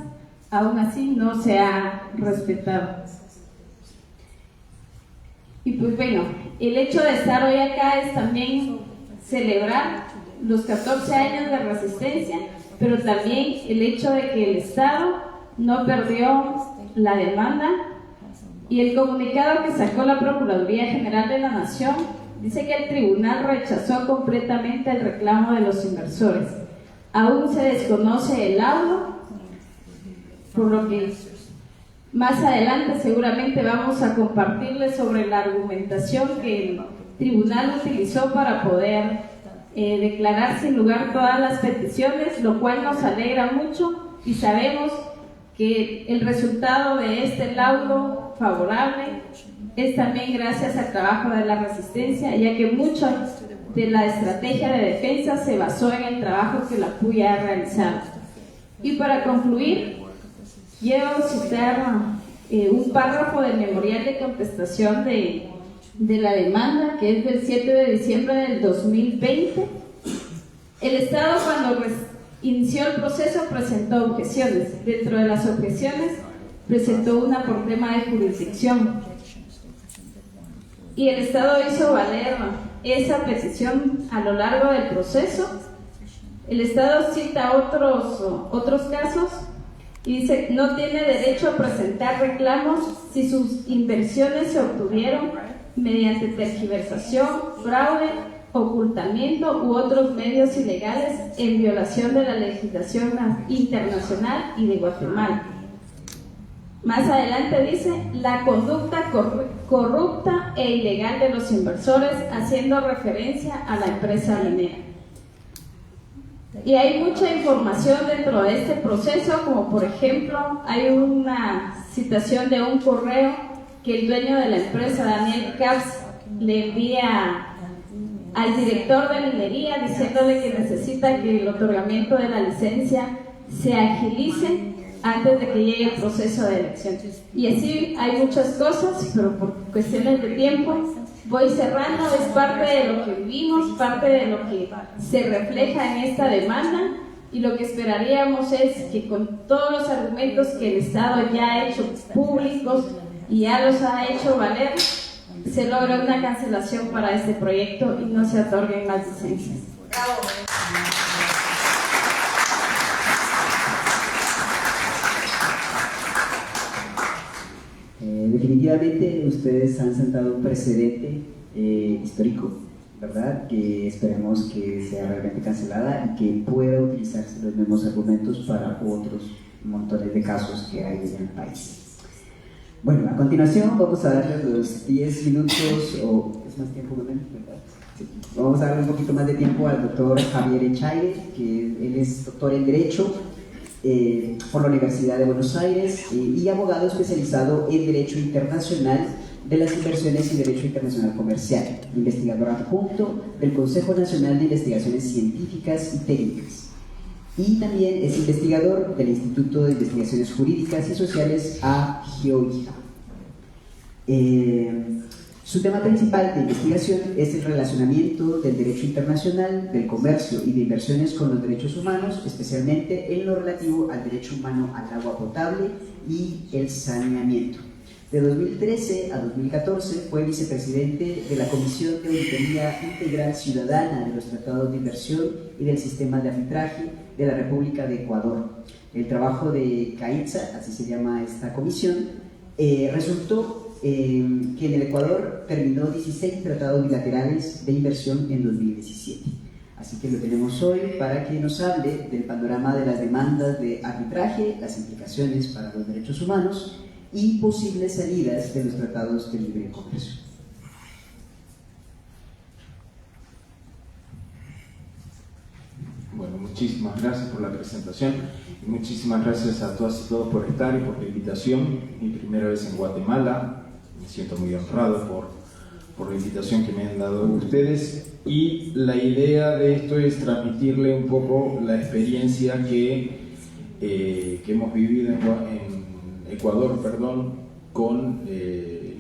aún así no se ha respetado. Y pues bueno, el hecho de estar hoy acá es también celebrar los 14 años de resistencia, pero también el hecho de que el Estado no perdió la demanda. Y el comunicado que sacó la Procuraduría General de la Nación dice que el tribunal rechazó completamente el reclamo de los inversores. Aún se desconoce el laudo, por lo que más adelante seguramente vamos a compartirles sobre la argumentación que el tribunal utilizó para poder declarar sin lugar todas las peticiones, lo cual nos alegra mucho y sabemos que el resultado de este laudo favorable es también gracias al trabajo de la resistencia, ya que mucho de la estrategia de defensa se basó en el trabajo que la PUI ha realizado. Y para concluir, quiero citar un párrafo del memorial de contestación de la demanda, que es del 7 de diciembre del 2020. El Estado, cuando inició el proceso, presentó objeciones. Dentro de las objeciones, presentó una por tema de jurisdicción. Y el Estado hizo valer esa petición a lo largo del proceso. El Estado cita otros casos y dice: no tiene derecho a presentar reclamos si sus inversiones se obtuvieron mediante tergiversación, fraude, ocultamiento u otros medios ilegales en violación de la legislación internacional y de Guatemala. Más adelante dice: la conducta corrupta e ilegal de los inversores, haciendo referencia a la empresa minera. Y hay mucha información dentro de este proceso, como por ejemplo hay una citación de un correo que el dueño de la empresa, Daniel Capps, le envía al director de minería diciéndole que necesita que el otorgamiento de la licencia se agilice antes de que llegue el proceso de elección. Y así hay muchas cosas, pero por cuestiones de tiempo voy cerrando, es parte de lo que vivimos, parte de lo que se refleja en esta demanda, y lo que esperaríamos es que con todos los argumentos que el Estado ya ha hecho públicos y ya los ha hecho valer, se logre una cancelación para este proyecto y no se otorguen más licencias. ¡Bravo! Definitivamente ustedes han sentado un precedente histórico, ¿verdad? Que esperemos que sea realmente cancelada y que pueda utilizarse los mismos argumentos para otros montones de casos que hay en el país. Bueno, a continuación vamos a darle los 10 minutos, o es más tiempo, ¿verdad? Sí. Vamos a darle un poquito más de tiempo al doctor Javier Echaide, que él es doctor en Derecho por la Universidad de Buenos Aires y abogado especializado en Derecho Internacional de las Inversiones y Derecho Internacional Comercial, investigador adjunto del Consejo Nacional de Investigaciones Científicas y Técnicas, y también es investigador del Instituto de Investigaciones Jurídicas y Sociales AGIOIJA. Su tema principal de investigación es el relacionamiento del derecho internacional, del comercio y de inversiones con los derechos humanos, especialmente en lo relativo al derecho humano al agua potable y el saneamiento. De 2013 a 2014 fue vicepresidente de la Comisión de Auditoría Integral Ciudadana de los Tratados de Inversión y del Sistema de Arbitraje de la República de Ecuador. El trabajo de CAITSA, así se llama esta comisión, resultó que en el Ecuador terminó 16 tratados bilaterales de inversión en 2017. Así que lo tenemos hoy para que nos hable del panorama de las demandas de arbitraje, las implicaciones para los derechos humanos y posibles salidas de los tratados de libre comercio. Bueno, muchísimas gracias por la presentación y muchísimas gracias a todas y todos por estar y por la invitación. Mi primera vez en Guatemala, me siento muy honrado por la invitación que me han dado ustedes, y la idea de esto es transmitirle un poco la experiencia que hemos vivido en Ecuador, con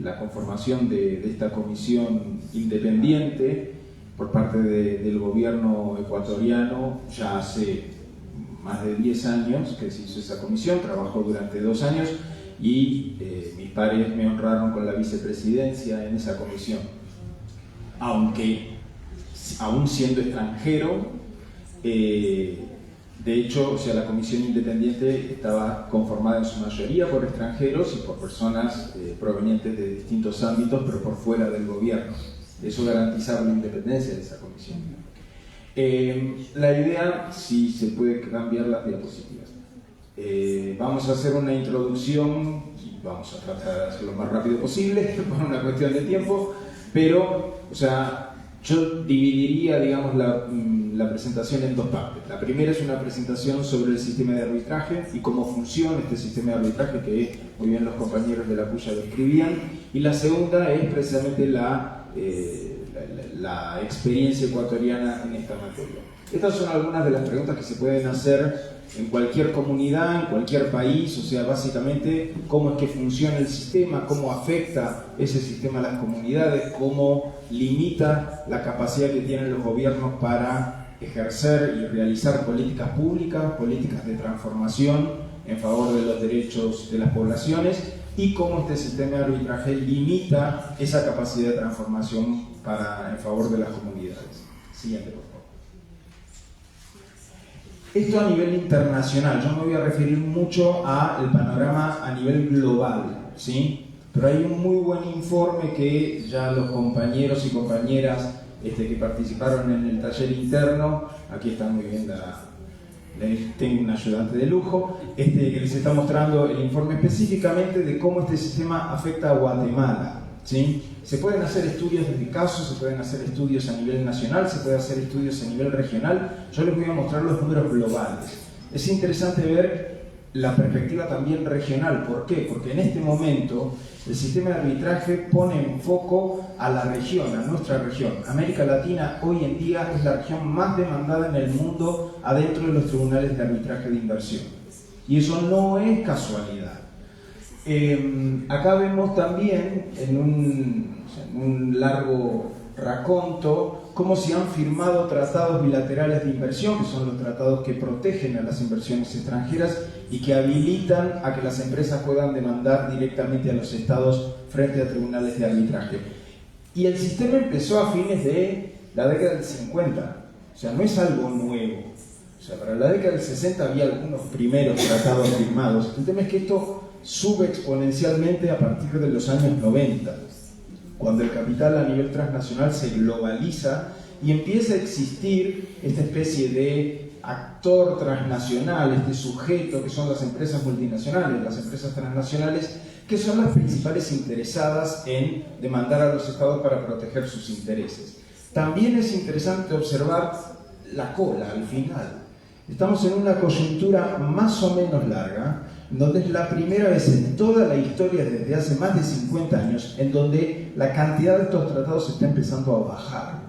la conformación de esta comisión independiente por parte del gobierno ecuatoriano. Ya hace más de 10 años que se hizo esa comisión, trabajó durante 2 años y mis pares me honraron con la vicepresidencia en esa comisión. Aún siendo extranjero, de hecho, la comisión independiente estaba conformada en su mayoría por extranjeros y por personas provenientes de distintos ámbitos, pero por fuera del gobierno. Eso garantizaba la independencia de esa comisión. La idea, si se puede cambiar las diapositivas. Vamos a hacer una introducción y vamos a tratar de hacerlo lo más rápido posible por una cuestión de tiempo, pero, yo dividiría, digamos, la presentación en 2 partes. La primera es una presentación sobre el sistema de arbitraje y cómo funciona este sistema de arbitraje, que muy bien los compañeros de la Puya describían, y la segunda es precisamente la experiencia ecuatoriana en esta materia. Estas son algunas de las preguntas que se pueden hacer en cualquier comunidad, en cualquier país, básicamente cómo es que funciona el sistema, cómo afecta ese sistema a las comunidades, cómo limita la capacidad que tienen los gobiernos para ejercer y realizar políticas públicas, políticas de transformación en favor de los derechos de las poblaciones, y cómo este sistema de arbitraje limita esa capacidad de transformación en favor de las comunidades. Siguiente, por favor. Esto a nivel internacional. Yo me voy a referir mucho al panorama a nivel global, ¿sí? Pero hay un muy buen informe que ya los compañeros y compañeras que participaron en el taller interno, aquí está muy bien tengo un ayudante de lujo, que les está mostrando el informe específicamente de cómo este sistema afecta a Guatemala, ¿sí? Se pueden hacer estudios de casos, se pueden hacer estudios a nivel nacional, se pueden hacer estudios a nivel regional. Yo les voy a mostrar los números globales. Es interesante ver la perspectiva también regional. ¿Por qué? Porque en este momento el sistema de arbitraje pone en foco a la región, a nuestra región. América Latina hoy en día es la región más demandada en el mundo adentro de los tribunales de arbitraje de inversión. Y eso no es casualidad. Acá vemos también o sea, en un largo raconto, cómo se han firmado tratados bilaterales de inversión, que son los tratados que protegen a las inversiones extranjeras y que habilitan a que las empresas puedan demandar directamente a los estados frente a tribunales de arbitraje. Y el sistema empezó a fines de la década del 50, o sea, no es algo nuevo. O sea, para la década del 60 había algunos primeros tratados firmados. El tema es que esto sube exponencialmente a partir de los años 90, cuando el capital a nivel transnacional se globaliza y empieza a existir esta especie de actor transnacional, este sujeto que son las empresas multinacionales, las empresas transnacionales, que son las principales interesadas en demandar a los estados para proteger sus intereses. También es interesante observar la cola al final. Estamos en una coyuntura más o menos larga, donde es la primera vez en toda la historia desde hace más de 50 años en donde la cantidad de estos tratados está empezando a bajar.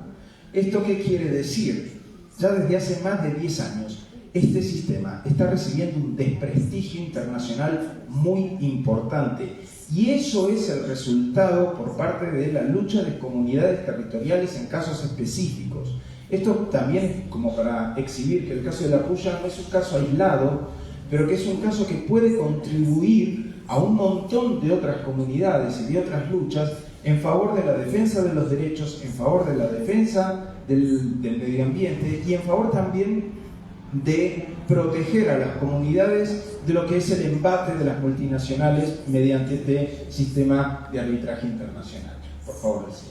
¿Esto qué quiere decir? Ya desde hace más de 10 años este sistema está recibiendo un desprestigio internacional muy importante, y eso es el resultado por parte de la lucha de comunidades territoriales en casos específicos. Esto también como para exhibir que el caso de la Puya no es un caso aislado, pero que es un caso que puede contribuir a un montón de otras comunidades y de otras luchas en favor de la defensa de los derechos, en favor de la defensa del medio ambiente y en favor también de proteger a las comunidades de lo que es el embate de las multinacionales mediante este sistema de arbitraje internacional. Por favor, sí.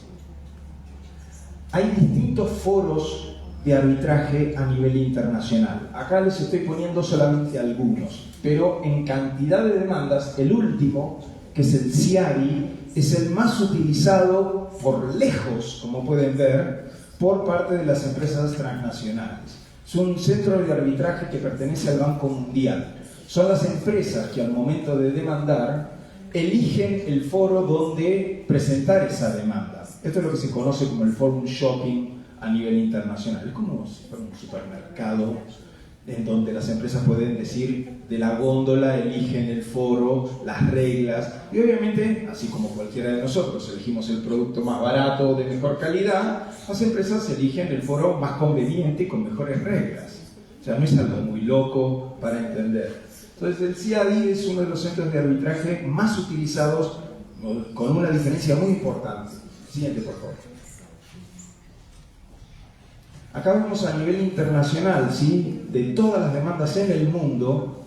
Hay distintos foros de arbitraje a nivel internacional. Acá les estoy poniendo solamente algunos, pero en cantidad de demandas, el último, que es el CIADI, es el más utilizado por lejos, como pueden ver, por parte de las empresas transnacionales. Es un centro de arbitraje que pertenece al Banco Mundial. Son las empresas que al momento de demandar eligen el foro donde presentar esa demanda. Esto es lo que se conoce como el forum shopping a nivel internacional. Es como si fuera un supermercado en donde las empresas pueden decir de la góndola, eligen el foro, las reglas, y obviamente, así como cualquiera de nosotros elegimos el producto más barato, de mejor calidad, las empresas eligen el foro más conveniente y con mejores reglas. O sea, no es algo muy loco para entender. Entonces el CIADI es uno de los centros de arbitraje más utilizados, con una diferencia muy importante. Siguiente, por favor. Acá vemos a nivel internacional, ¿sí?, de todas las demandas en el mundo,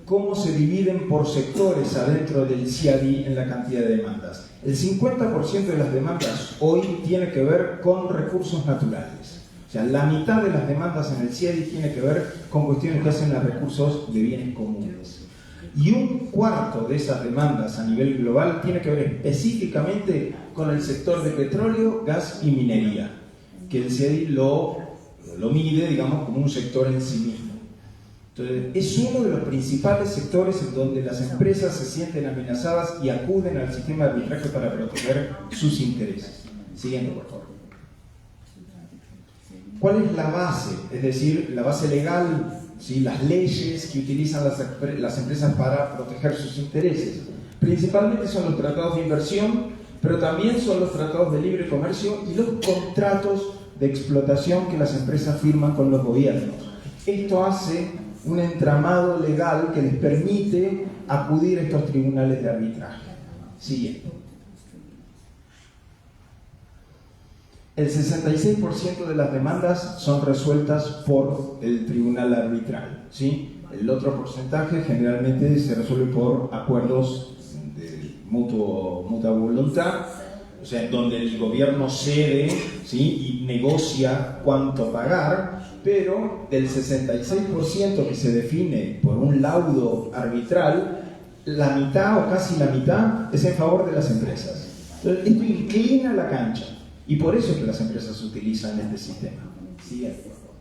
cómo se dividen por sectores adentro del CIADI en la cantidad de demandas. El 50% de las demandas hoy tiene que ver con recursos naturales. O sea, la mitad de las demandas en el CIADI tiene que ver con cuestiones que hacen a recursos de bienes comunes. Y un cuarto de esas demandas a nivel global tiene que ver específicamente con el sector de petróleo, gas y minería, que el CIADI lo mide, digamos, como un sector en sí mismo. Entonces, es uno de los principales sectores en donde las empresas se sienten amenazadas y acuden al sistema de arbitraje para proteger sus intereses. Siguiente, por favor. ¿Cuál es la base? Es decir, la base legal, ¿sí?, las leyes que utilizan las empresas para proteger sus intereses. Principalmente son los tratados de inversión, pero también son los tratados de libre comercio y los contratos de explotación que las empresas firman con los gobiernos. Esto hace un entramado legal que les permite acudir a estos tribunales de arbitraje. Siguiente. El 66% de las demandas son resueltas por el tribunal arbitral, ¿sí? El otro porcentaje generalmente se resuelve por acuerdos de mutua voluntad, o sea, en donde el gobierno cede, ¿sí?, y negocia cuánto pagar, pero del 66% que se define por un laudo arbitral, la mitad o casi la mitad es en favor de las empresas. Entonces, esto inclina la cancha, y por eso es que las empresas utilizan este sistema. Siguiente, por favor.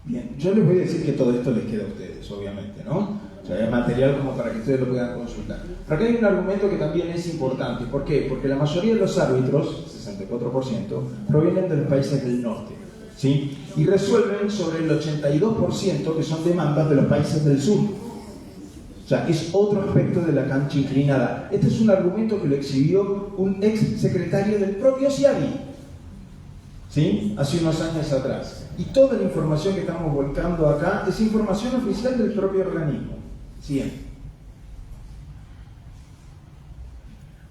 Bien, yo les voy a decir que todo esto les queda a ustedes, obviamente, ¿no? O sea, hay material como para que ustedes lo puedan consultar. Pero acá hay un argumento que también es importante. ¿Por qué? Porque la mayoría de los árbitros, 64%, provienen de los países del norte, ¿sí? Y resuelven sobre el 82% que son demandas de los países del sur. O sea, es otro aspecto de la cancha inclinada. Este es un argumento que lo exhibió un ex secretario del propio CIADI, ¿sí? Hace unos años atrás. Y toda la información que estamos volcando acá es información oficial del propio organismo. Siguiente.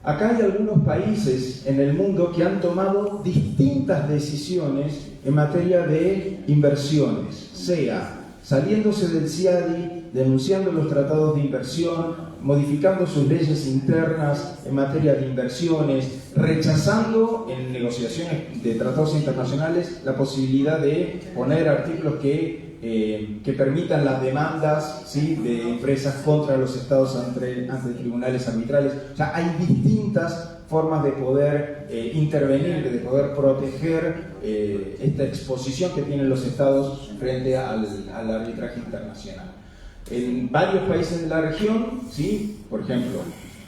Acá hay algunos países en el mundo que han tomado distintas decisiones en materia de inversiones, sea saliéndose del CIADI, denunciando los tratados de inversión, modificando sus leyes internas en materia de inversiones, rechazando en negociaciones de tratados internacionales la posibilidad de poner artículos que permitan las demandas, ¿sí?, de empresas contra los estados ante tribunales arbitrales. O sea, hay distintas formas de poder intervenir, de poder proteger esta exposición que tienen los estados frente al arbitraje internacional. En varios países de la región, ¿sí?, por ejemplo,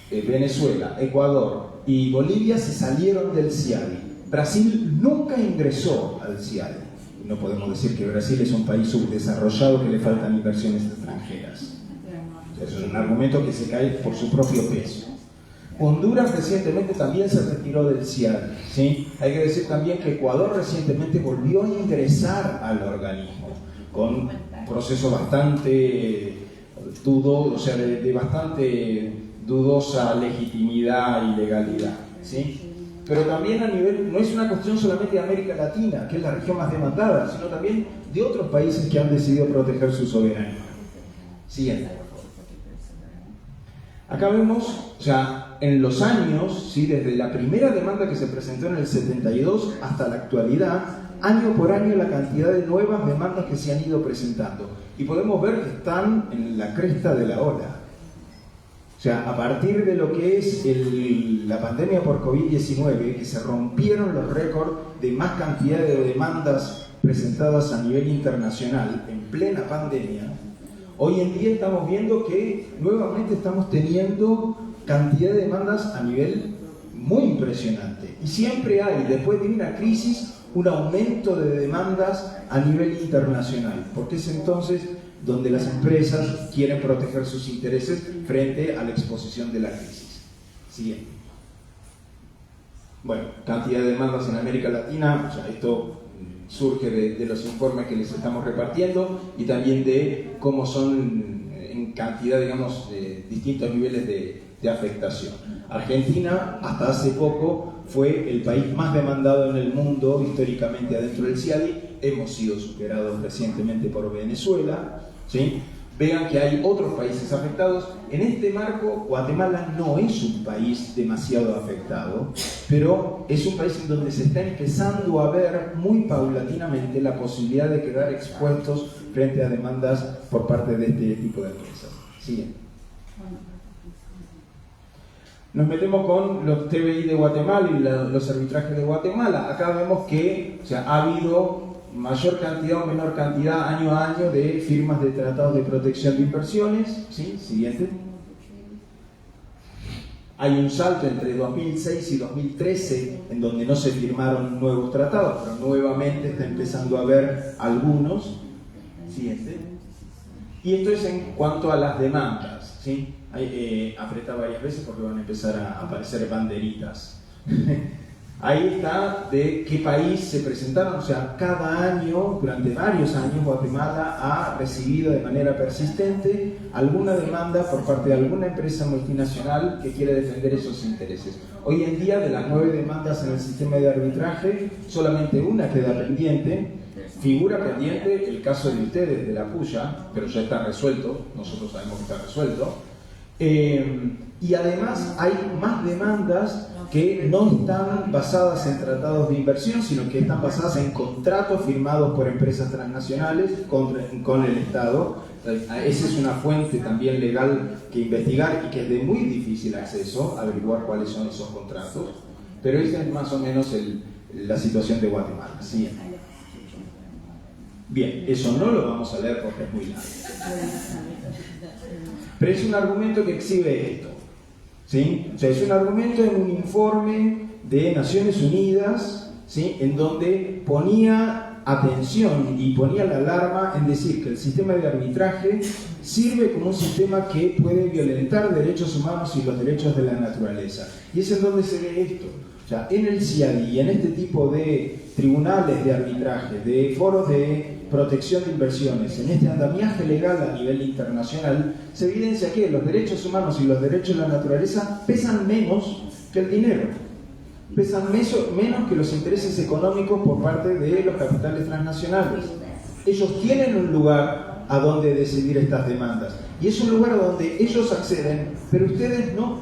Venezuela, Ecuador y Bolivia se salieron del CIADI. Brasil nunca ingresó al CIADI. No podemos decir que Brasil es un país subdesarrollado que le faltan inversiones extranjeras. Eso es un argumento que se cae por su propio peso. Honduras recientemente también se retiró del CIADI, ¿sí? Hay que decir también que Ecuador recientemente volvió a ingresar al organismo con un proceso bastante dudoso, o sea, de bastante dudosa legitimidad y legalidad, ¿sí? Pero también a nivel, no es una cuestión solamente de América Latina, que es la región más demandada, sino también de otros países que han decidido proteger su soberanía. Siguiente. Acá vemos, o sea, en los años, ¿sí?, desde la primera demanda que se presentó en el 72 hasta la actualidad, año por año la cantidad de nuevas demandas que se han ido presentando. Y podemos ver que están en la cresta de la ola. O sea, a partir de lo que es la pandemia por COVID-19, que se rompieron los récords de más cantidad de demandas presentadas a nivel internacional en plena pandemia, hoy en día estamos viendo que nuevamente estamos teniendo cantidad de demandas a nivel muy impresionante. Y siempre hay, después de una crisis, un aumento de demandas a nivel internacional, porque es entonces donde las empresas quieren proteger sus intereses frente a la exposición de la crisis. Siguiente. Bueno, cantidad de demandas en América Latina, o sea, esto surge de los informes que les estamos repartiendo y también de cómo son en cantidad, digamos, de distintos niveles de afectación. Argentina, hasta hace poco, fue el país más demandado en el mundo históricamente adentro del CIADI. Hemos sido superados recientemente por Venezuela, ¿sí? Vean que hay otros países afectados. En este marco, Guatemala no es un país demasiado afectado, pero es un país en donde se está empezando a ver muy paulatinamente la posibilidad de quedar expuestos frente a demandas por parte de este tipo de empresas. Siguiente. Nos metemos con los TBI de Guatemala y los arbitrajes de Guatemala. Acá vemos que, o sea, ha habido mayor cantidad o menor cantidad año a año de firmas de tratados de protección de inversiones. ¿Sí? Siguiente. Hay un salto entre 2006 y 2013 en donde no se firmaron nuevos tratados, pero nuevamente está empezando a haber algunos. Siguiente. Y esto es en cuanto a las demandas, ¿sí? Apreta varias veces porque van a empezar a aparecer banderitas. Ahí está de qué país se presentaron, o sea, cada año, durante varios años, Guatemala ha recibido de manera persistente alguna demanda por parte de alguna empresa multinacional que quiere defender esos intereses. Hoy en día, de las 9 demandas en el sistema de arbitraje, solamente una queda pendiente. Figura pendiente el caso de ustedes, de la Puya, pero ya está resuelto, nosotros sabemos que está resuelto. Y además hay más demandas que no están basadas en tratados de inversión, sino que están basadas en contratos firmados por empresas transnacionales con el Estado. Esa es una fuente también legal que investigar y que es de muy difícil acceso, averiguar cuáles son esos contratos. Pero esa es más o menos la situación de Guatemala. ¿Sí? Bien, eso no lo vamos a leer porque es muy largo. Pero es un argumento que exhibe esto. ¿Sí? O sea, es un argumento en un informe de Naciones Unidas, ¿sí?, en donde ponía atención y ponía la alarma en decir que el sistema de arbitraje sirve como un sistema que puede violentar derechos humanos y los derechos de la naturaleza. Y es en donde se ve esto. O sea, en el CIADI y en este tipo de tribunales de arbitraje, de foros de protección de inversiones, en este andamiaje legal a nivel internacional, se evidencia que los derechos humanos y los derechos de la naturaleza pesan menos que el dinero. Pesan menos que los intereses económicos por parte de los capitales transnacionales. Ellos tienen un lugar a donde decidir estas demandas. Y es un lugar a donde ellos acceden, pero ustedes no.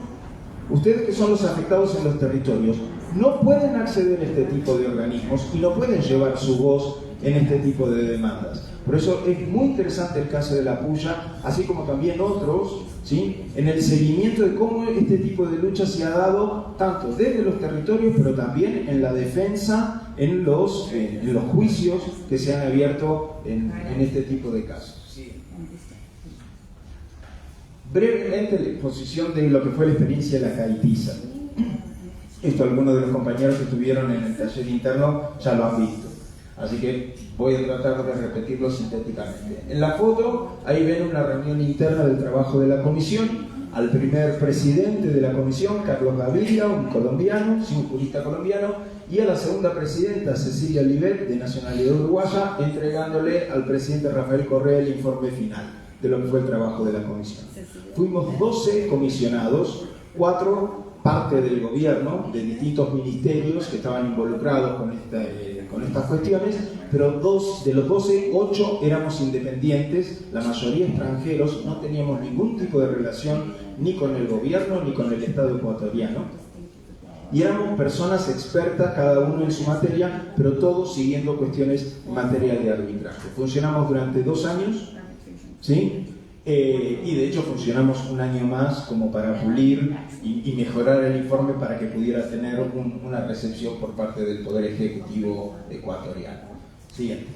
Ustedes que son los afectados en los territorios, no pueden acceder a este tipo de organismos y no pueden llevar su voz en este tipo de demandas. Por eso es muy interesante el caso de la Puya, así como también otros, ¿sí?, en el seguimiento de cómo este tipo de lucha se ha dado tanto desde los territorios, pero también en la defensa, en los juicios que se han abierto en este tipo de casos. Sí. Brevemente la exposición de lo que fue la experiencia de la caitiza. Esto algunos de los compañeros que estuvieron en el taller interno ya lo han visto, así que voy a tratar de repetirlo sintéticamente. En la foto, ahí ven una reunión interna del trabajo de la comisión, al primer presidente de la comisión, Carlos Gaviria, un colombiano, sí, un jurista colombiano, y a la segunda presidenta, Cecilia Libet, de nacionalidad uruguaya, entregándole al presidente Rafael Correa el informe final de lo que fue el trabajo de la comisión. Fuimos 12 comisionados, 4 parte del gobierno, de distintos ministerios que estaban involucrados con estas cuestiones, pero de los 12, 8 éramos independientes, la mayoría extranjeros, no teníamos ningún tipo de relación ni con el gobierno ni con el Estado ecuatoriano, y éramos personas expertas, cada uno en su materia, pero todos siguiendo cuestiones en materia de arbitraje. Funcionamos durante 2 años, ¿sí? Y de hecho funcionamos un año más como para pulir y mejorar el informe para que pudiera tener una recepción por parte del Poder Ejecutivo ecuatoriano. Siguiente.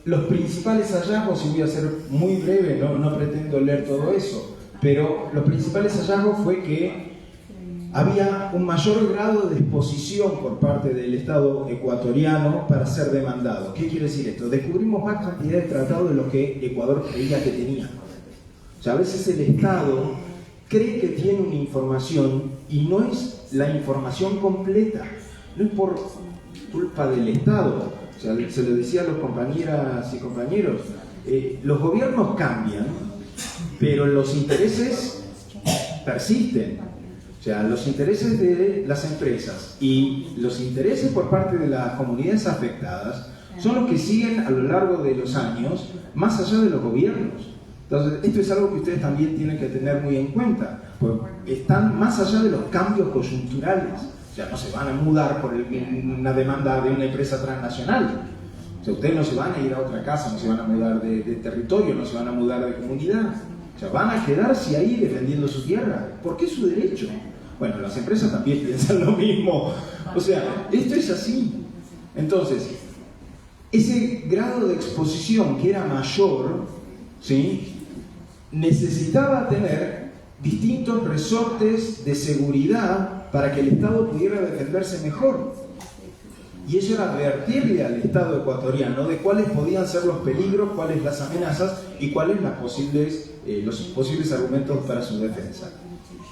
Los principales hallazgos, y voy a ser muy breve, no pretendo leer todo eso, pero los principales hallazgos fue que había un mayor grado de exposición por parte del Estado ecuatoriano para ser demandado. ¿Qué quiere decir esto? Descubrimos más cantidad de tratados de lo que Ecuador creía que tenía. O sea, a veces el Estado cree que tiene una información y no es la información completa. No es por culpa del Estado. O sea, se lo decía a los compañeras y compañeros, los gobiernos cambian, pero los intereses persisten. O sea, los intereses de las empresas y los intereses por parte de las comunidades afectadas son los que siguen a lo largo de los años, más allá de los gobiernos. Entonces, esto es algo que ustedes también tienen que tener muy en cuenta, porque están más allá de los cambios coyunturales. O sea, no se van a mudar por una demanda de una empresa transnacional. O sea, ustedes no se van a ir a otra casa, no se van a mudar de territorio, no se van a mudar de comunidad. O sea, van a quedarse ahí defendiendo su tierra, porque es su derecho. Bueno, las empresas también piensan lo mismo. O sea, esto es así. Entonces, ese grado de exposición que era mayor, ¿sí?, necesitaba tener distintos resortes de seguridad para que el Estado pudiera defenderse mejor. Y eso era advertirle al Estado ecuatoriano de cuáles podían ser los peligros, cuáles las amenazas y cuáles los posibles argumentos para su defensa.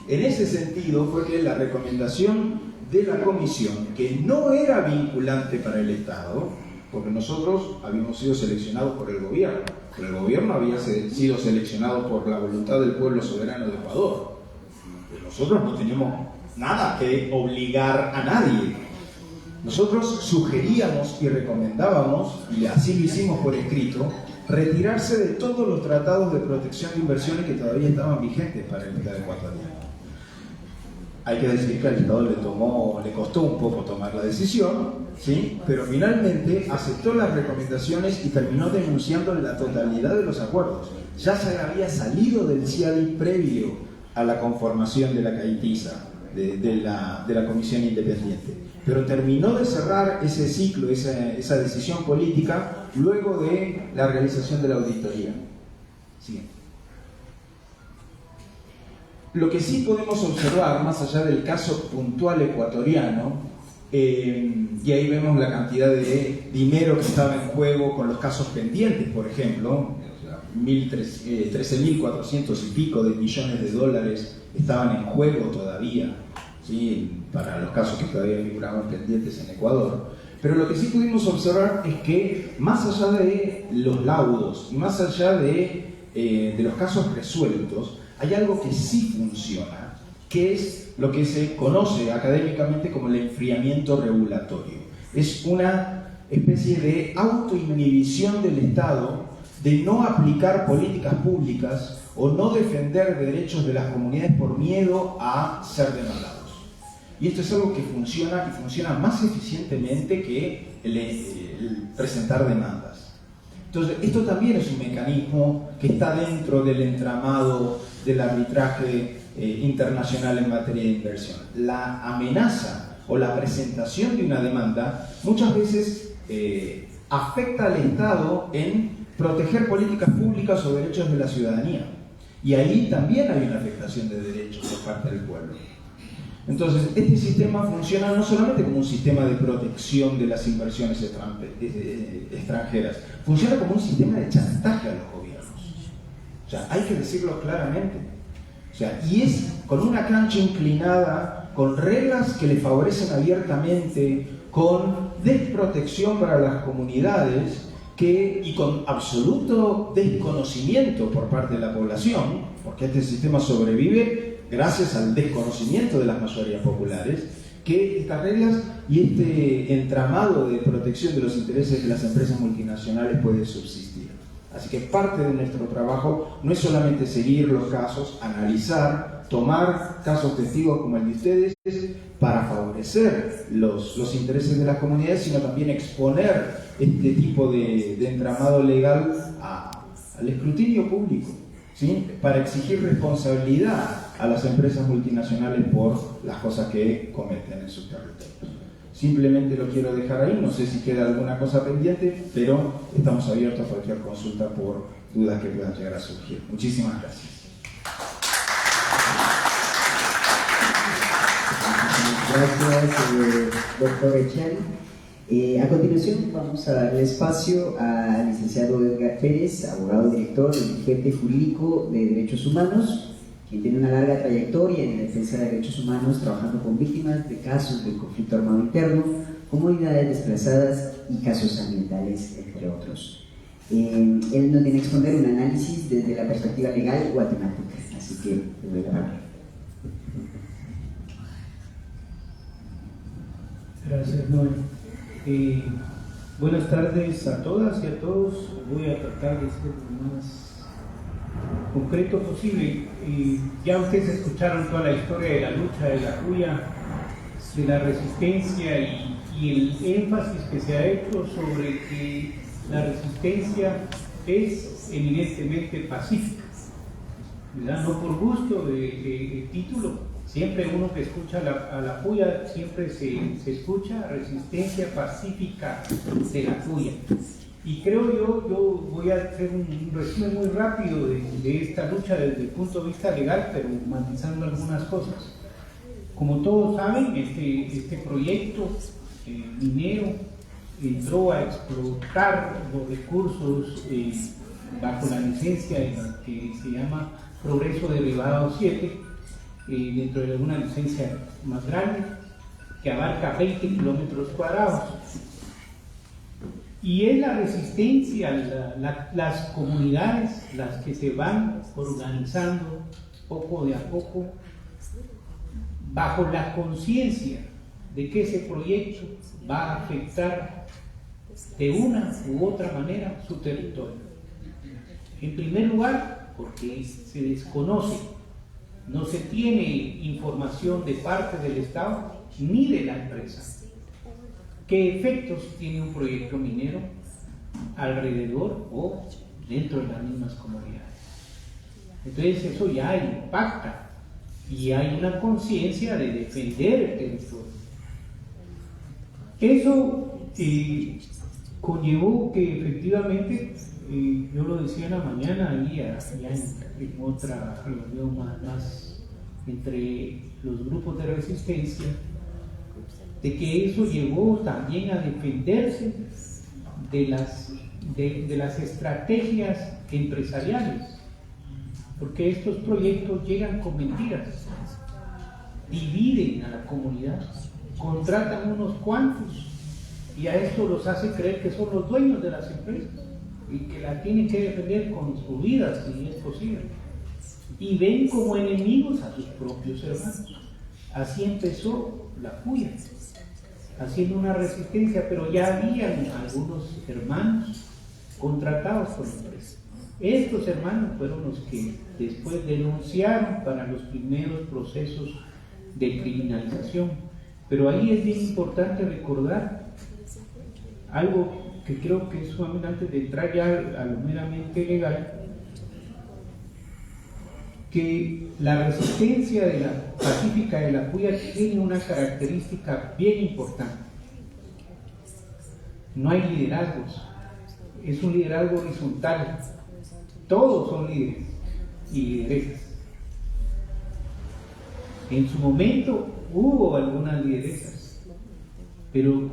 En ese sentido fue que la recomendación de la comisión, que no era vinculante para el Estado, porque nosotros habíamos sido seleccionados por el gobierno, pero el gobierno había sido seleccionado por la voluntad del pueblo soberano de Ecuador. Pero nosotros no teníamos nada que obligar a nadie. Nosotros sugeríamos y recomendábamos, y así lo hicimos por escrito, retirarse de todos los tratados de protección de inversiones que todavía estaban vigentes para el Estado ecuatoriano. Hay que decir que al Estado le costó un poco tomar la decisión, ¿sí?, pero finalmente aceptó las recomendaciones y terminó denunciando la totalidad de los acuerdos. Ya se había salido del CIADI previo a la conformación de la caitiza, de la comisión independiente, pero terminó de cerrar ese ciclo, esa decisión política, luego de la realización de la auditoría. Siguiente. Lo que sí podemos observar, más allá del caso puntual ecuatoriano, Y ahí vemos la cantidad de dinero que estaba en juego con los casos pendientes, por ejemplo, 13.400 y pico de millones de dólares estaban en juego todavía, ¿sí? Para los casos que todavía figuraban pendientes en Ecuador. Pero lo que sí pudimos observar es que más allá de los laudos y más allá de los casos resueltos, hay algo que sí funciona, que es lo que se conoce académicamente como el enfriamiento regulatorio. Es una especie de autoinhibición del Estado de no aplicar políticas públicas o no defender derechos de las comunidades por miedo a ser demandados. Y esto es algo que funciona más eficientemente que el presentar demandas. Entonces, esto también es un mecanismo que está dentro del entramado del arbitraje internacional en materia de inversión. La amenaza o la presentación de una demanda muchas veces afecta al Estado en proteger políticas públicas o derechos de la ciudadanía. Y ahí también hay una afectación de derechos por parte del pueblo. Entonces, este sistema funciona no solamente como un sistema de protección de las inversiones extranjeras, funciona como un sistema de chantaje a los gobiernos. O sea, hay que decirlo claramente. O sea, y es con una cancha inclinada, con reglas que le favorecen abiertamente, con desprotección para las comunidades y con absoluto desconocimiento por parte de la población, porque este sistema sobrevive gracias al desconocimiento de las mayorías populares, que estas reglas y este entramado de protección de los intereses de las empresas multinacionales puede subsistir. Así que parte de nuestro trabajo no es solamente seguir los casos, analizar, tomar casos testigos como el de ustedes para favorecer los intereses de las comunidades, sino también exponer este tipo de entramado legal al escrutinio público, ¿sí? Para exigir responsabilidad a las empresas multinacionales por las cosas que cometen en sus territorios. Simplemente lo quiero dejar ahí, no sé si queda alguna cosa pendiente, pero estamos abiertos a cualquier consulta por dudas que puedan llegar a surgir. Muchísimas gracias. Gracias, doctor Echari. A continuación vamos a darle espacio al licenciado Edgar Pérez, abogado director del bufete jurídico de derechos humanos, quien tiene una larga trayectoria en la defensa de derechos humanos, trabajando con víctimas de casos del conflicto armado interno, comunidades desplazadas y casos ambientales, entre otros. Él nos viene a exponer un análisis desde la perspectiva legal guatemalteca, así que le doy la palabra. Gracias, Noé. Buenas tardes a todas y a todos. Voy a tratar de ser lo más concreto posible. Ya ustedes escucharon toda la historia de la lucha de la Cuya, de la resistencia y el énfasis que se ha hecho sobre que la resistencia es eminentemente pacífica, ¿verdad? No por gusto de título. Siempre uno que escucha a la Cuya, siempre se escucha resistencia pacífica de la Cuya. Y creo yo voy a hacer un resumen muy rápido de esta lucha desde el punto de vista legal, pero matizando algunas cosas. Como todos saben, este proyecto minero entró a explotar los recursos bajo la licencia que se llama Progreso Derivado 7, dentro de una licencia más grande que abarca 20 kilómetros cuadrados. Y es la resistencia, las comunidades las que se van organizando poco de a poco bajo la conciencia de que ese proyecto va a afectar de una u otra manera su territorio. En primer lugar, porque se desconoce, no se tiene información de parte del Estado ni de la empresa. ¿Qué efectos tiene un proyecto minero alrededor o dentro de las mismas comunidades? Entonces eso ya impacta y hay una conciencia de defender el territorio. Eso conllevó que efectivamente, yo lo decía en la mañana, ya en otra reunión más entre los grupos de resistencia, de que eso llevó también a defenderse de las estrategias empresariales, porque estos proyectos llegan con mentiras, dividen a la comunidad, contratan unos cuantos y a esto los hace creer que son los dueños de las empresas y que la tienen que defender con su vida si es posible, y ven como enemigos a sus propios hermanos. Así empezó la puya, haciendo una resistencia, pero ya habían algunos hermanos contratados por la empresa. Estos hermanos fueron los que después denunciaron para los primeros procesos de criminalización. Pero ahí es bien importante recordar algo que creo que es sumamente, antes de entrar ya a lo meramente legal, que la resistencia pacífica de la puya tiene una característica bien importante. No hay liderazgos, es un liderazgo horizontal, todos son líderes y lideresas. En su momento hubo algunas lideresas, pero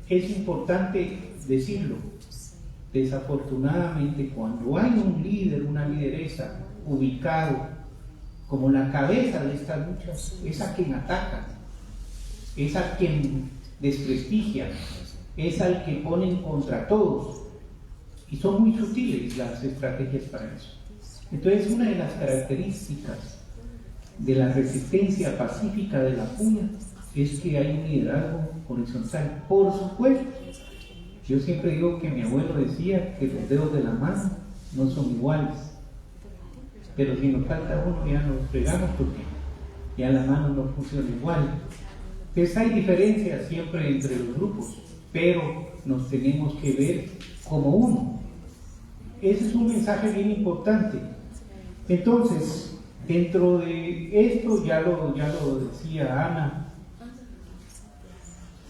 es importante decirlo, desafortunadamente cuando hay un líder, una lideresa ubicado como la cabeza de estas luchas, es a quien atacan, es a quien desprestigian, es al que ponen contra todos, y son muy sutiles las estrategias para eso. Entonces, una de las características de la resistencia pacífica de la puya es que hay un liderazgo horizontal. Por supuesto, yo siempre digo que mi abuelo decía que los dedos de la mano no son iguales, pero si nos falta uno ya nos fregamos porque ya la mano no funciona igual. Entonces hay diferencias siempre entre los grupos, pero nos tenemos que ver como uno. Ese es un mensaje bien importante. Entonces, dentro de esto, ya lo decía Ana,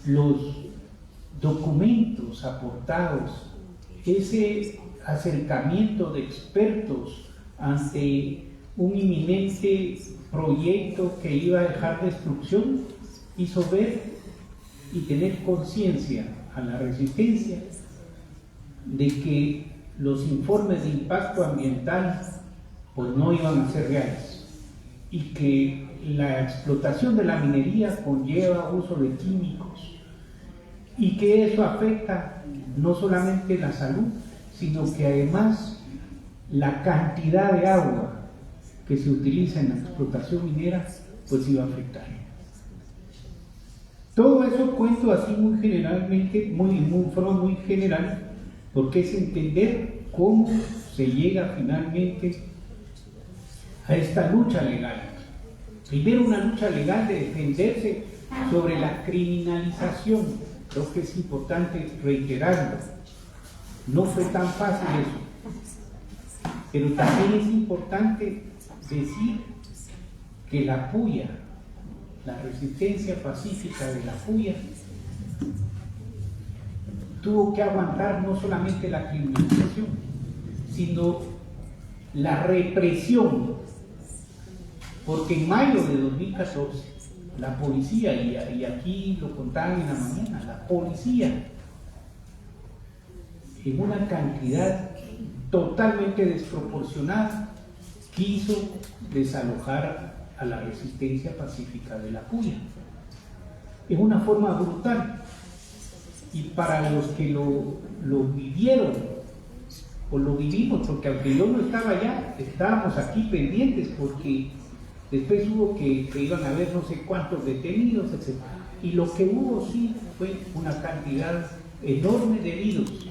los documentos aportados, ese acercamiento de expertos ante un inminente proyecto que iba a dejar destrucción, hizo ver y tener conciencia a la resistencia de que los informes de impacto ambiental pues no iban a ser reales y que la explotación de la minería conlleva uso de químicos y que eso afecta no solamente la salud, sino que además la cantidad de agua que se utiliza en la explotación minera pues iba a afectar. Todo eso cuento así muy generalmente, forma muy general, porque es entender cómo se llega finalmente a esta lucha legal. Primero, una lucha legal de defenderse sobre la criminalización. Creo que es importante reiterarlo. No fue tan fácil eso. Pero también es importante decir que la puya, la resistencia pacífica de la puya, tuvo que aguantar no solamente la criminalización, sino la represión, porque en mayo de 2014 la policía, y aquí lo contaban en la mañana, la policía en una cantidad totalmente desproporcionada quiso desalojar a la resistencia pacífica de la puya en una forma brutal. Y para los que lo vivieron o lo vivimos, porque aunque yo no estaba allá, estábamos aquí pendientes porque después hubo que iban a haber no sé cuántos detenidos, etc. Y lo que hubo sí fue una cantidad enorme de heridos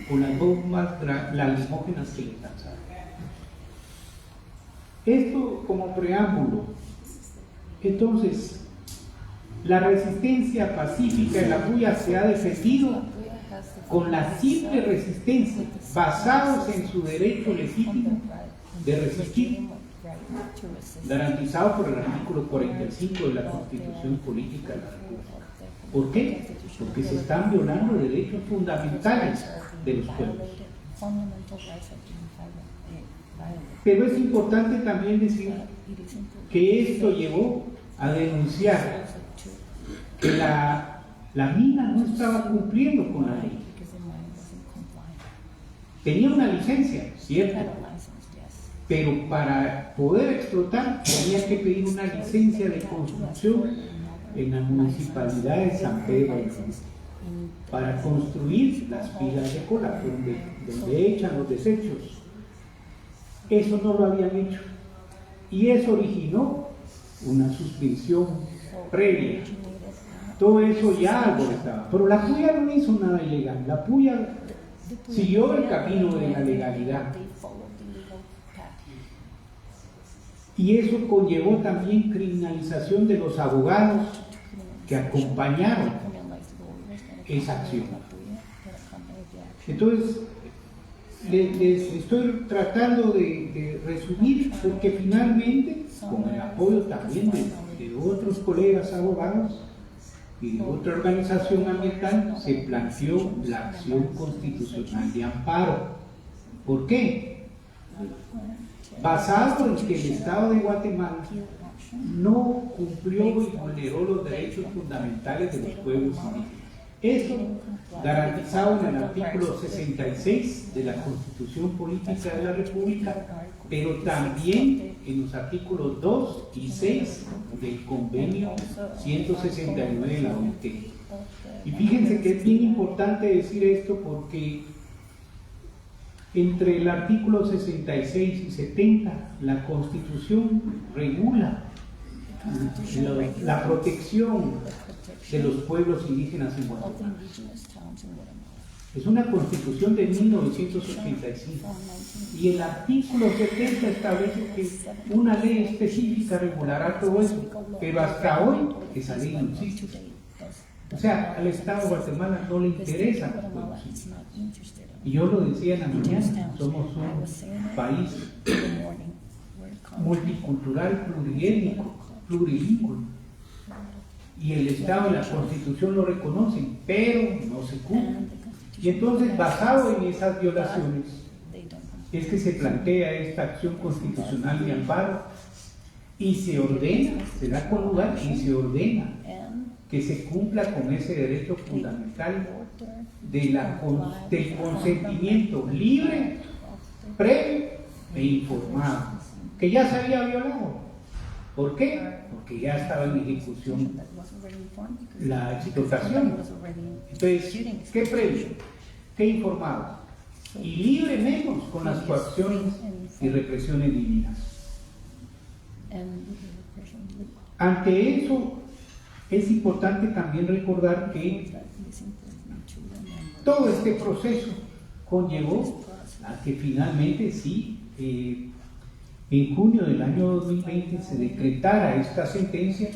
con las bombas lacrimógenas que le lanzaron. Esto como preámbulo. Entonces, la resistencia pacífica de la puya se ha defendido con la simple resistencia, basados en su derecho legítimo de resistir, garantizado por el artículo 45 de la Constitución Política de la República. ¿Por qué? Porque se están violando derechos fundamentales de los pueblos. Pero es importante también decir que esto llevó a denunciar que la mina no estaba cumpliendo con la ley. Tenía una licencia, cierto, pero para poder explotar tenía que pedir una licencia de construcción en la municipalidad de San Pedro para construir las pilas de cola donde echan los desechos. Eso no lo habían hecho y eso originó una suspensión previa. Todo eso ya algo estaba, pero la Puya no hizo nada ilegal. La Puya siguió el camino de la legalidad y eso conllevó también criminalización de los abogados que acompañaron esa acción. Entonces les estoy tratando de resumir, porque finalmente, con el apoyo también de otros colegas abogados y de otra organización ambiental, se planteó la acción constitucional de amparo. ¿Por qué? Basado en que el Estado de Guatemala no cumplió y vulneró los derechos fundamentales de los pueblos indígenas. Eso garantizado en el artículo 66 de la Constitución Política de la República, pero también en los artículos 2 y 6 del Convenio 169 de la OIT. Y fíjense que es bien importante decir esto, porque entre el artículo 66 y 70 la Constitución regula la protección de los pueblos indígenas en Guatemala. Es una Constitución de 1985 y el artículo 70 establece que una ley específica regulará todo eso, pero hasta hoy esa ley no existe. O sea, al Estado de Guatemala no le interesan los pueblos indígenas. Y yo lo decía en la mañana, somos un país multicultural, pluriétnico, plurilingüe. Y el Estado y la Constitución lo reconocen, pero no se cumple. Y entonces, basado en esas violaciones, es que se plantea esta acción constitucional de amparo y se ordena, se da con lugar y se ordena que se cumpla con ese derecho fundamental del consentimiento libre, previo e informado, que ya se había violado. ¿Por qué? Porque ya estaba en ejecución la explotación. Entonces, ¿qué previo? ¿Qué informado? Y libre menos con las coacciones y represiones divinas. Ante eso, es importante también recordar que todo este proceso conllevó a que finalmente sí, en junio del año 2020 se decretara esta sentencia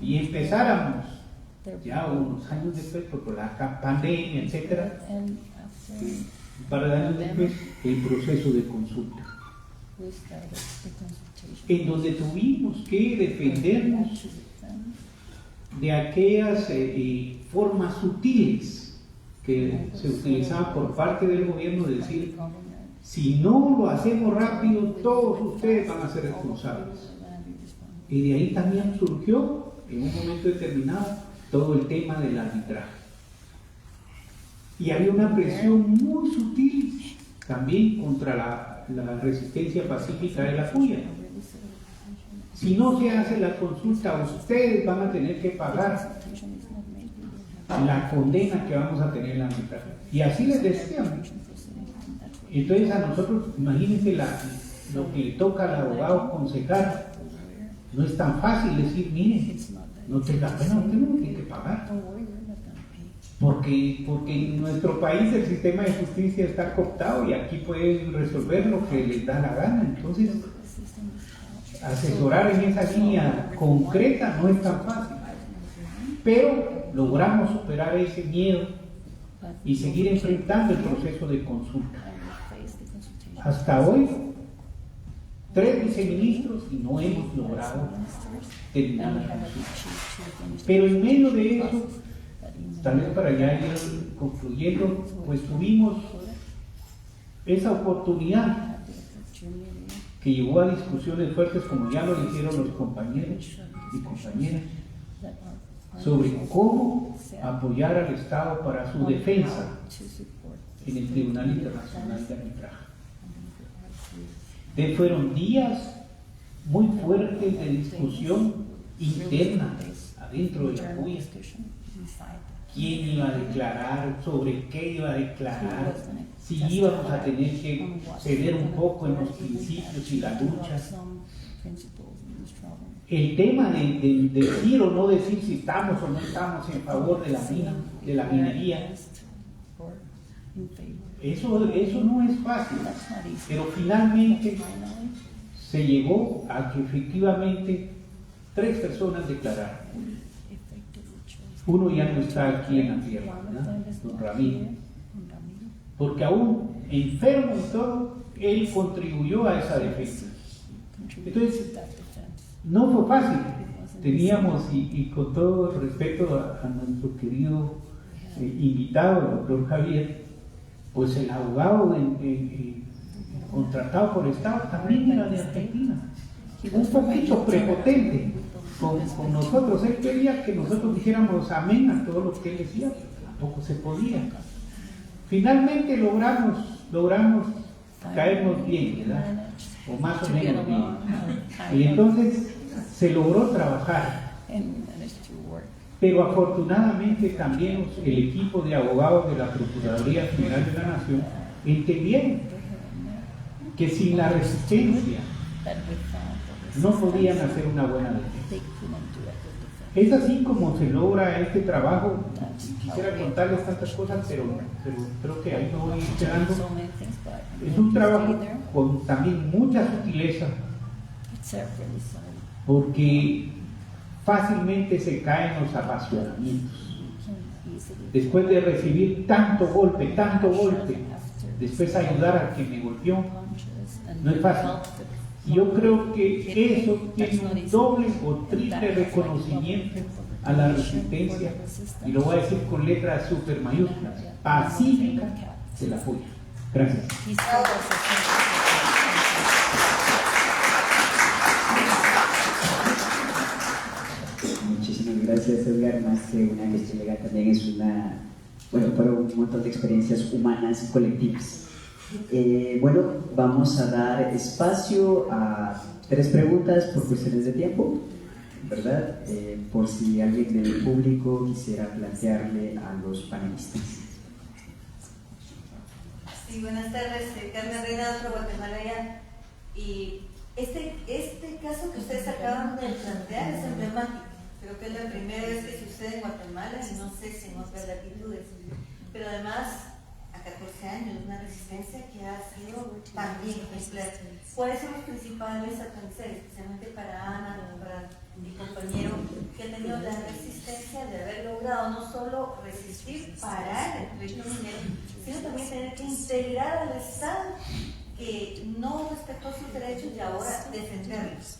y empezáramos ya unos años después, por la pandemia, etcétera, un par de años después, el proceso de consulta, en donde tuvimos que defendernos de aquellas formas sutiles que se utilizaban por parte del gobierno, de decir: si no lo hacemos rápido, todos ustedes van a ser responsables. Y de ahí también surgió, en un momento determinado, todo el tema del arbitraje. Y había una presión muy sutil también contra la resistencia pacífica de la Puya. Si no se hace la consulta, ustedes van a tener que pagar la condena que vamos a tener en la arbitraje. Y así les decían. Entonces a nosotros, imagínense lo que le toca al abogado aconsejar. No es tan fácil decir: mire, no tenga pena, usted no tiene que pagar. Porque en nuestro país el sistema de justicia está cooptado y aquí pueden resolver lo que les da la gana. Entonces, asesorar en esa línea concreta no es tan fácil. Pero logramos superar ese miedo y seguir enfrentando el proceso de consulta. Hasta hoy, 3 viceministros y no hemos logrado terminar la consulta. Pero en medio de eso, tal vez para ya ir concluyendo, pues tuvimos esa oportunidad que llevó a discusiones fuertes, como ya lo dijeron los compañeros y compañeras, sobre cómo apoyar al Estado para su defensa en el Tribunal Internacional de Arbitraje. Fueron días muy fuertes de discusión interna adentro de la CUYA. ¿Quién iba a declarar? ¿Sobre qué iba a declarar? Si íbamos a tener que ceder un poco en los principios y la lucha. El tema de decir o no decir si estamos o no estamos en favor de la minería, eso no es fácil, pero finalmente se llegó a que efectivamente 3 personas declararon. Uno ya no está aquí en la tierra, ¿verdad? Don Ramiro, porque aún enfermo y todo, él contribuyó a esa defensa. Entonces, no fue fácil. Teníamos, y con todo respeto a nuestro querido invitado, el doctor Javier, pues el abogado contratado por Estado también era de Argentina, un poquito prepotente con nosotros. Él quería que nosotros dijéramos amén a todo lo que él decía, pero tampoco se podía. Finalmente logramos caernos bien, ¿verdad? O más o menos bien. Y entonces se logró trabajar. Pero afortunadamente también el equipo de abogados de la Procuraduría General de la Nación entendieron que sin la resistencia no podían hacer una buena defensa. Es así como se logra este trabajo. Quisiera contarles tantas cosas, pero creo que ahí no voy quedando. Es un trabajo con también mucha sutileza, porque fácilmente se caen los apasionamientos. Después de recibir tanto golpe, después ayudar al que me golpeó, no es fácil. Y yo creo que eso tiene un doble o triple reconocimiento a la resistencia, y lo voy a decir con letras super mayúsculas, pacífica de la CUYA. Gracias. Muchísimas gracias, Edgar. Más que una gestión legal, también es fueron un montón de experiencias humanas y colectivas. Vamos a dar espacio a 3 preguntas por cuestiones de tiempo, ¿verdad? Por si alguien del público quisiera plantearle a los panelistas. Sí, buenas tardes, Carmen Reina, de Guatemala ya. Y este caso que ustedes acaban de plantear es emblemático. Creo que es la primera vez que sucede en Guatemala y no sé si en otras latitudes. Pero además, a 14 años, una resistencia que ha sido también ejemplar. ¿Cuáles son los principales aprendizajes, especialmente para Ana, para mi compañero, que ha tenido la resistencia de haber logrado no solo resistir, parar el proyecto minero, sino también tener que integrar al Estado que no respetó sus derechos y ahora defenderlos?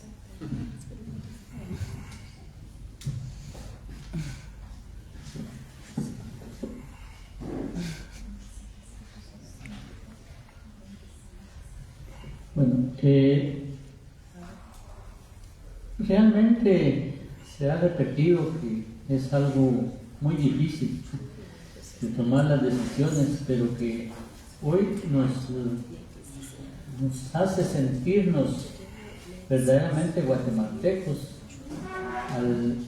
Bueno, realmente se ha repetido que es algo muy difícil de tomar las decisiones, pero que hoy nos hace sentirnos verdaderamente guatemaltecos al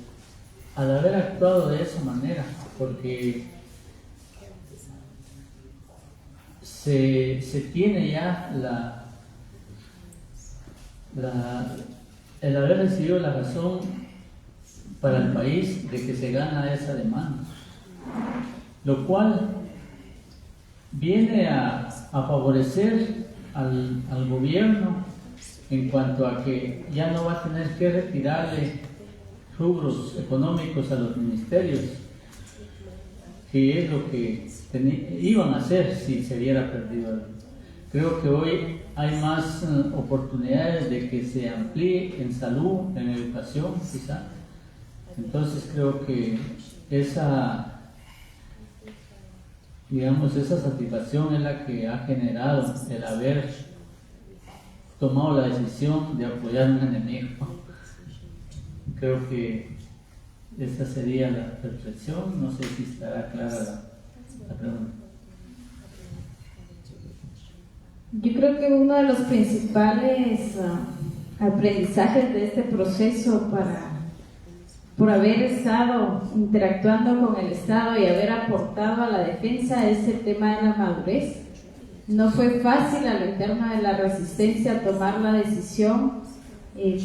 haber actuado de esa manera, porque se tiene ya el haber recibido la razón para el país de que se gana esa demanda, lo cual viene a favorecer al gobierno en cuanto a que ya no va a tener que retirarle rubros económicos a los ministerios, que es lo que iban a hacer si se hubiera perdido. Creo que hoy hay más oportunidades de que se amplíe en salud, en educación, quizá. Entonces creo que esa satisfacción es la que ha generado el haber tomado la decisión de apoyar a un enemigo. Creo que esa sería la reflexión. No sé si estará clara la pregunta. Yo creo que uno de los principales aprendizajes de este proceso por haber estado interactuando con el Estado y haber aportado a la defensa es el tema de la madurez. No fue fácil a lo interno de la resistencia tomar la decisión.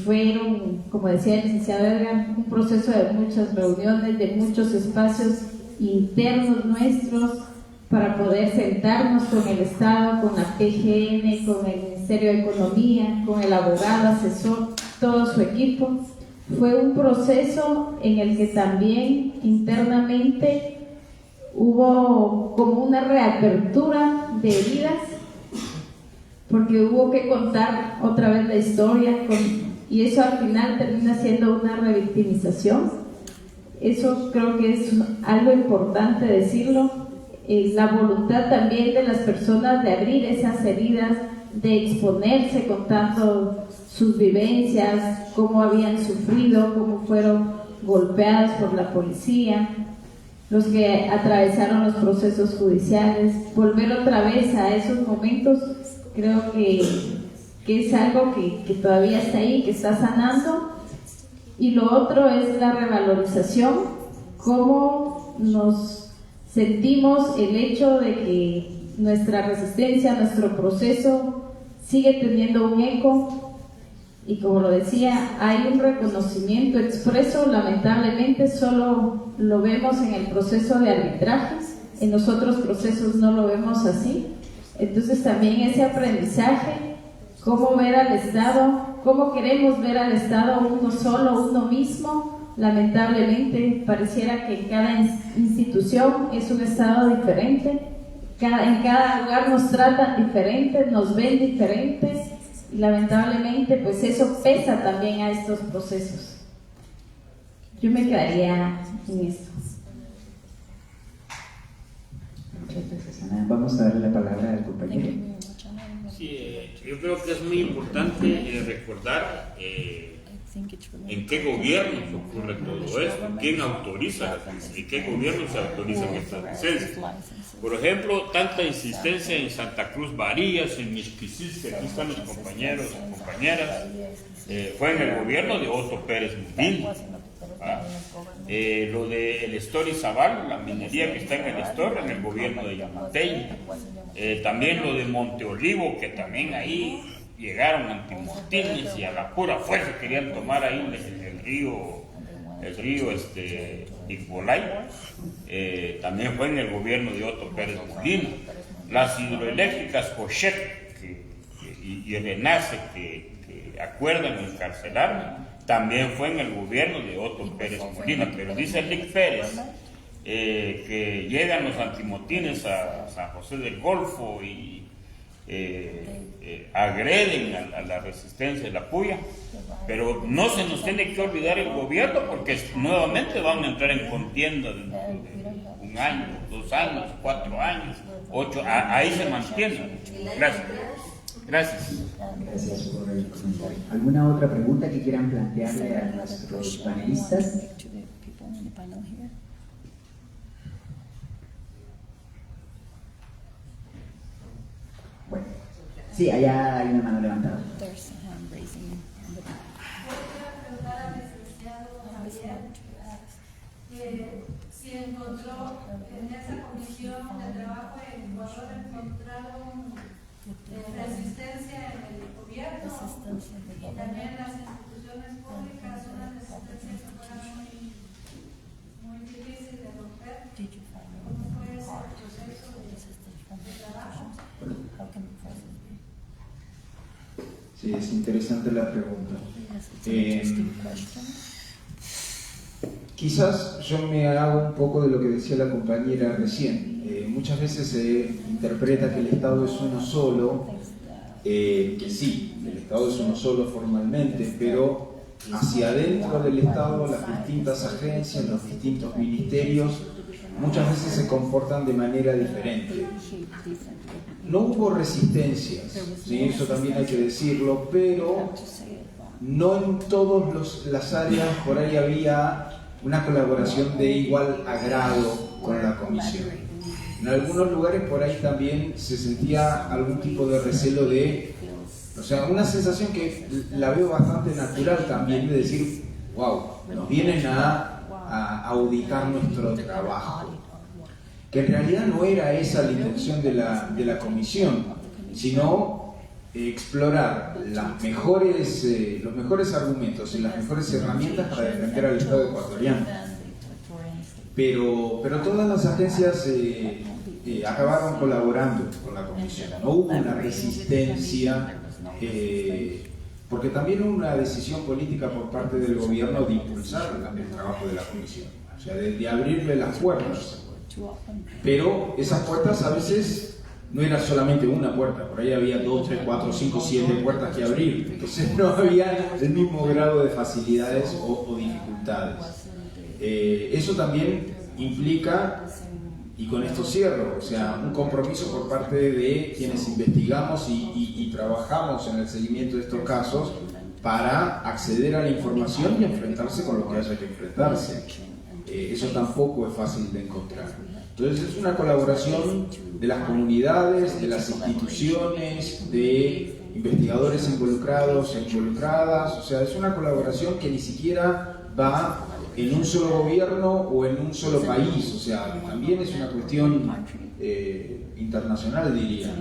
Fueron, como decía el licenciado Edgar, un proceso de muchas reuniones, de muchos espacios internos nuestros para poder sentarnos con el Estado, con la PGN, con el Ministerio de Economía, con el abogado asesor, todo su equipo. Fue un proceso en el que también internamente hubo como una reapertura de heridas, porque hubo que contar otra vez la historia y eso al final termina siendo una revictimización. Eso creo que es algo importante decirlo. La voluntad también de las personas de abrir esas heridas, de exponerse contando sus vivencias, cómo habían sufrido, cómo fueron golpeadas por la policía, los que atravesaron los procesos judiciales, volver otra vez a esos momentos, creo que es algo que todavía está ahí, que está sanando. Y lo otro es la revalorización, cómo nos sentimos el hecho de que nuestra resistencia, nuestro proceso sigue teniendo un eco, y como lo decía, hay un reconocimiento expreso. Lamentablemente solo lo vemos en el proceso de arbitraje, en los otros procesos no lo vemos así. Entonces también ese aprendizaje, cómo ver al Estado, cómo queremos ver al Estado uno solo, uno mismo. Lamentablemente pareciera que cada institución es un Estado diferente, en cada lugar nos tratan diferentes, nos ven diferentes, y lamentablemente pues eso pesa también a estos procesos. Yo me quedaría en esto. Muchas gracias, Ana. Vamos a darle la palabra al compañero. Sí, yo creo que es muy importante recordar en qué gobierno se ocurre todo esto, quién autoriza, en qué gobierno se autorizan estas licencias. Por ejemplo, tanta insistencia en Santa Cruz Varillas, en Mixquisis, que aquí están los compañeros y compañeras, fue en el gobierno de Otto Pérez Molina. Lo del Estor Zabal, la minería que está en el Estor, en el gobierno de Yamatei. También lo de Monte Olivo, que también ahí llegaron antimotines y a la pura fuerza querían tomar ahí el río Icbolay. También fue en el gobierno de Otto Pérez Molina. Las hidroeléctricas Cochet y el ENACE que acuerdan encarcelarme, también fue en el gobierno de Otto Pérez Molina. Pero dice Lic Pérez que llegan los antimotines a San José del Golfo y agreden a la resistencia de la Puya, pero no se nos tiene que olvidar el gobierno, porque nuevamente van a entrar en contienda dentro de 1 año, 2 años, 4 años, 8, ahí se mantienen. Gracias. Gracias por el comentario. ¿Alguna otra pregunta que quieran plantearle a nuestros panelistas? Bueno, sí, allá hay una mano levantada. Si encontró en esa comisión de trabajo en Ecuador, encontraron resistencia en el gobierno y también las instituciones públicas, una resistencia que fuera muy difícil de romper. ¿Cómo fue ese proceso de trabajo? Sí, es interesante la pregunta. Quizás yo me hago un poco de lo que decía la compañera recién. Muchas veces se interpreta que el Estado es uno solo, que sí, el Estado es uno solo formalmente, pero hacia adentro del Estado las distintas agencias, los distintos ministerios, muchas veces se comportan de manera diferente. No hubo resistencias, ¿sí? Eso también hay que decirlo, pero no en todas las áreas por ahí había una colaboración de igual agrado con la comisión. En algunos lugares por ahí también se sentía algún tipo de recelo de, o sea, una sensación que la veo bastante natural también, de decir, wow, nos vienen a auditar nuestro trabajo. Que en realidad no era esa la intención de la comisión, sino explorar los mejores argumentos y las mejores herramientas para defender al Estado ecuatoriano. Pero todas las agencias acabaron colaborando con la comisión. No hubo una resistencia, porque también hubo una decisión política por parte del gobierno de impulsar el trabajo de la comisión, o sea, de abrirle las puertas. Pero esas puertas a veces no era solamente una puerta, por ahí había 2, 3, 4, 5, 7 puertas que abrir, entonces no había el mismo grado de facilidades o dificultades. Eso también implica, y con esto cierro, o sea, un compromiso por parte de quienes investigamos y trabajamos en el seguimiento de estos casos para acceder a la información y enfrentarse con lo que haya que enfrentarse. Eso tampoco es fácil de encontrar. Entonces es una colaboración de las comunidades, de las instituciones, de investigadores involucrados e involucradas, o sea, es una colaboración que ni siquiera va en un solo gobierno o en un solo país, o sea, también es una cuestión internacional, diría.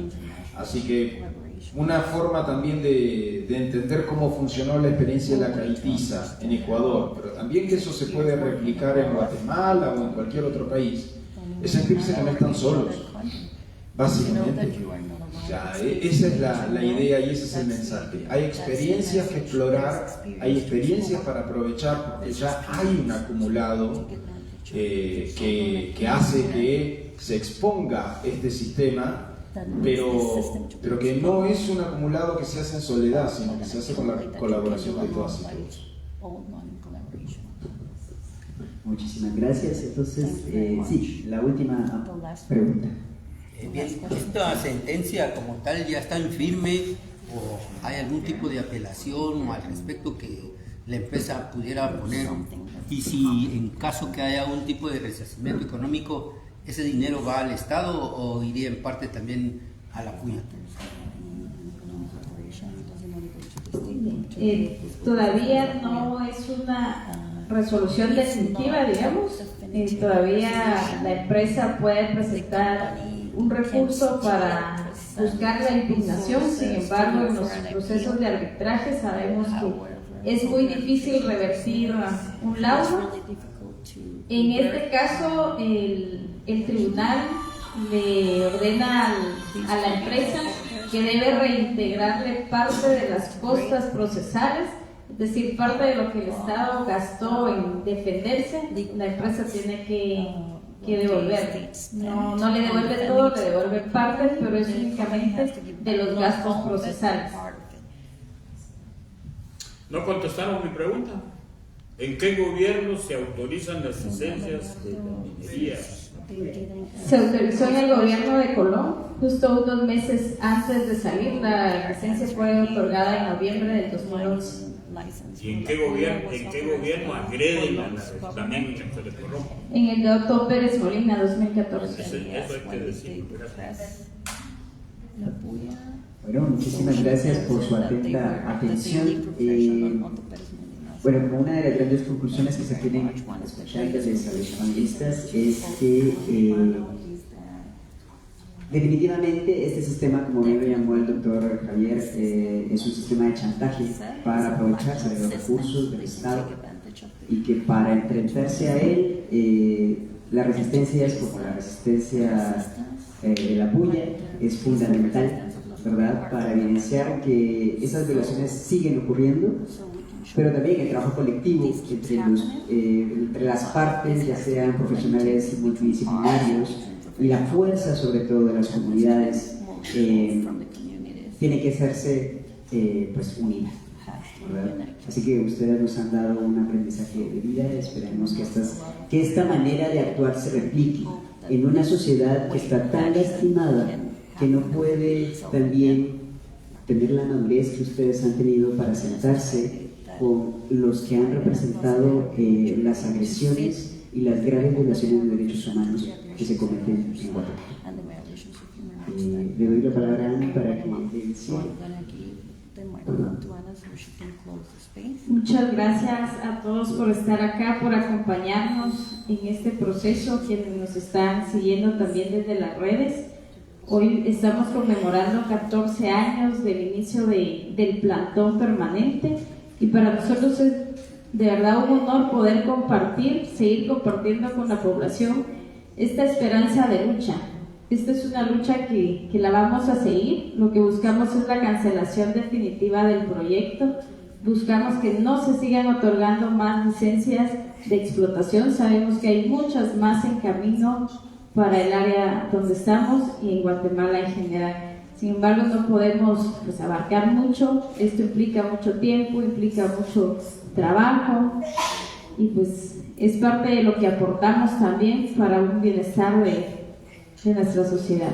Así que una forma también de entender cómo funcionó la experiencia de la caitiza en Ecuador, pero también que eso se puede replicar en Guatemala o en cualquier otro país, es sentirse que no están solos, básicamente. O sea, esa es la idea y ese es el mensaje. Hay experiencias que explorar, hay experiencias para aprovechar, porque ya hay un acumulado que hace que se exponga este sistema, pero que no es un acumulado que se hace en soledad, sino que se hace con la colaboración de todas y todos. Muchísimas gracias. Entonces, sí, la última pregunta. Bien, ¿esta sentencia como tal ya está en firme o hay algún tipo de apelación o al respecto que la empresa pudiera poner? Y si en caso que haya algún tipo de resarcimiento económico, ¿ese dinero va al Estado o iría en parte también a la puya? Todavía no es una resolución definitiva, digamos. Todavía la empresa puede presentar un recurso para buscar la impugnación. Sin embargo, en los procesos de arbitraje sabemos que es muy difícil revertir un laudo. En este caso, el tribunal le ordena a la empresa que debe reintegrarle parte de las costas procesales, es decir, parte de lo que el Estado gastó en defenderse, la empresa tiene que devolver. No le devuelve todo, le devuelve parte, pero es únicamente de los gastos procesales. No contestaron mi pregunta. ¿En qué gobierno se autorizan las licencias de minería? Se autorizó en el gobierno de Colón, justo unos meses antes de salir. La licencia fue otorgada en noviembre del 2011. ¿Y en qué gobierno agreden también en el de Colón? En el de Otto Pérez Molina, 2014. Eso hay que decir. Gracias. Bueno, muchísimas gracias por su atenta atención. Bueno, como una de las grandes conclusiones que se tienen escuchándoles a los panelistas es que definitivamente este sistema, como bien lo llamó el doctor Javier, es un sistema de chantaje para aprovecharse de los recursos del Estado y que para enfrentarse a él la resistencia es como la resistencia de la puya, es fundamental, ¿verdad?, para evidenciar que esas violaciones siguen ocurriendo, pero también el trabajo colectivo entre las partes, ya sean profesionales multidisciplinarios, y la fuerza sobre todo de las comunidades tiene que hacerse pues unida, ¿verdad? Así que ustedes nos han dado un aprendizaje de vida. Esperemos que esta manera de actuar se replique en una sociedad que está tan lastimada que no puede también tener la madurez que ustedes han tenido para sentarse con los que han representado las agresiones y las graves violaciones de derechos humanos que se cometen en Guatemala. Le doy la palabra a Ani para que inicie. Muchas gracias a todos por estar acá, por acompañarnos en este proceso, quienes nos están siguiendo también desde las redes. Hoy estamos conmemorando 14 años del inicio del plantón permanente y para nosotros es de verdad un honor poder seguir compartiendo con la población esta esperanza de lucha. Esta es una lucha que la vamos a seguir. Lo que buscamos es la cancelación definitiva del proyecto. Buscamos que no se sigan otorgando más licencias de explotación. Sabemos que hay muchas más en camino para el área donde estamos y en Guatemala en general. Sin embargo, no podemos abarcar mucho. Esto implica mucho tiempo, implica mucho trabajo y es parte de lo que aportamos también para un bienestar de nuestra sociedad.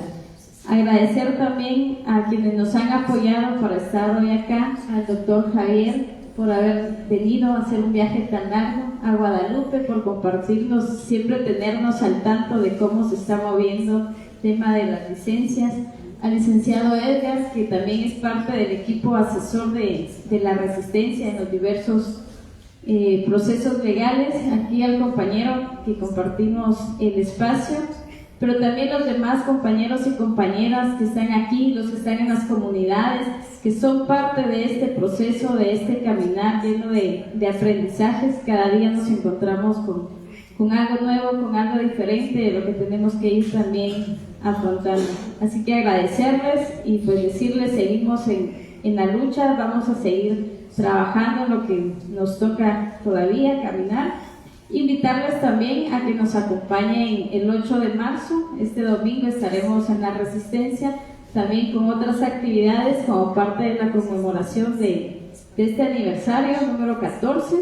Agradecer también a quienes nos han apoyado para estar hoy acá, al doctor Javier por haber venido a hacer un viaje tan largo, a Guadalupe por compartirnos, siempre tenernos al tanto de cómo se está moviendo el tema de las licencias, al licenciado Edgar, que también es parte del equipo asesor de la resistencia en los diversos procesos legales, aquí al compañero que compartimos el espacio, pero también los demás compañeros y compañeras que están aquí, los que están en las comunidades, que son parte de este proceso, de este caminar lleno de aprendizajes. Cada día nos encontramos con algo nuevo, con algo diferente de lo que tenemos que ir también afrontando. Así que agradecerles y decirles, seguimos en la lucha, vamos a seguir trabajando en lo que nos toca todavía caminar. Invitarles también a que nos acompañen el 8 de marzo, este domingo estaremos en la Resistencia, también con otras actividades como parte de la conmemoración de este aniversario número 14.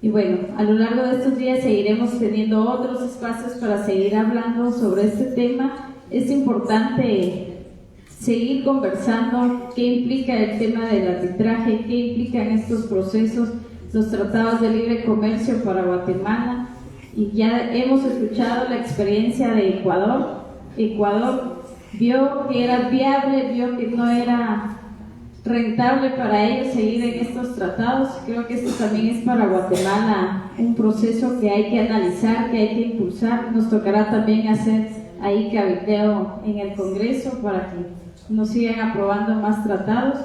Y bueno, a lo largo de estos días seguiremos teniendo otros espacios para seguir hablando sobre este tema. Es importante seguir conversando qué implica el tema del arbitraje, qué implican estos procesos, los tratados de libre comercio para Guatemala, y ya hemos escuchado la experiencia de Ecuador. Ecuador vio que era viable, vio que no era rentable para ellos seguir en estos tratados. Creo que esto también es para Guatemala un proceso que hay que analizar, que hay que impulsar. Nos tocará también hacer ahí cabildeo en el Congreso para que nos sigan aprobando más tratados.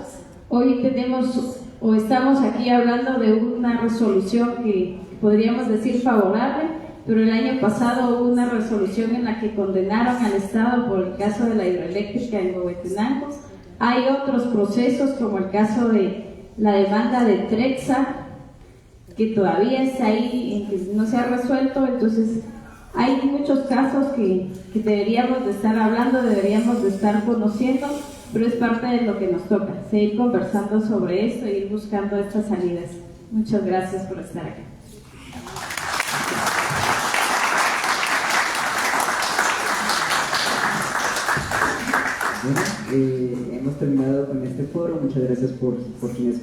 Hoy estamos aquí hablando de una resolución que podríamos decir favorable, pero el año pasado hubo una resolución en la que condenaron al Estado por el caso de la hidroeléctrica en Huehuetenango. Hay otros procesos, como el caso de la demanda de Trexa, que todavía está ahí, que no se ha resuelto. Entonces hay muchos casos que deberíamos de estar hablando, deberíamos de estar conociendo, pero es parte de lo que nos toca, seguir conversando sobre esto e ir buscando estas salidas. Muchas gracias por estar aquí. Bueno, hemos terminado con este foro. Muchas gracias por quienes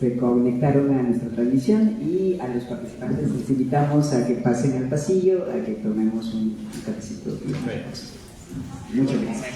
se conectaron a nuestra transmisión, y a los participantes les invitamos a que pasen al pasillo, a que tomemos un cafecito. Muchas gracias.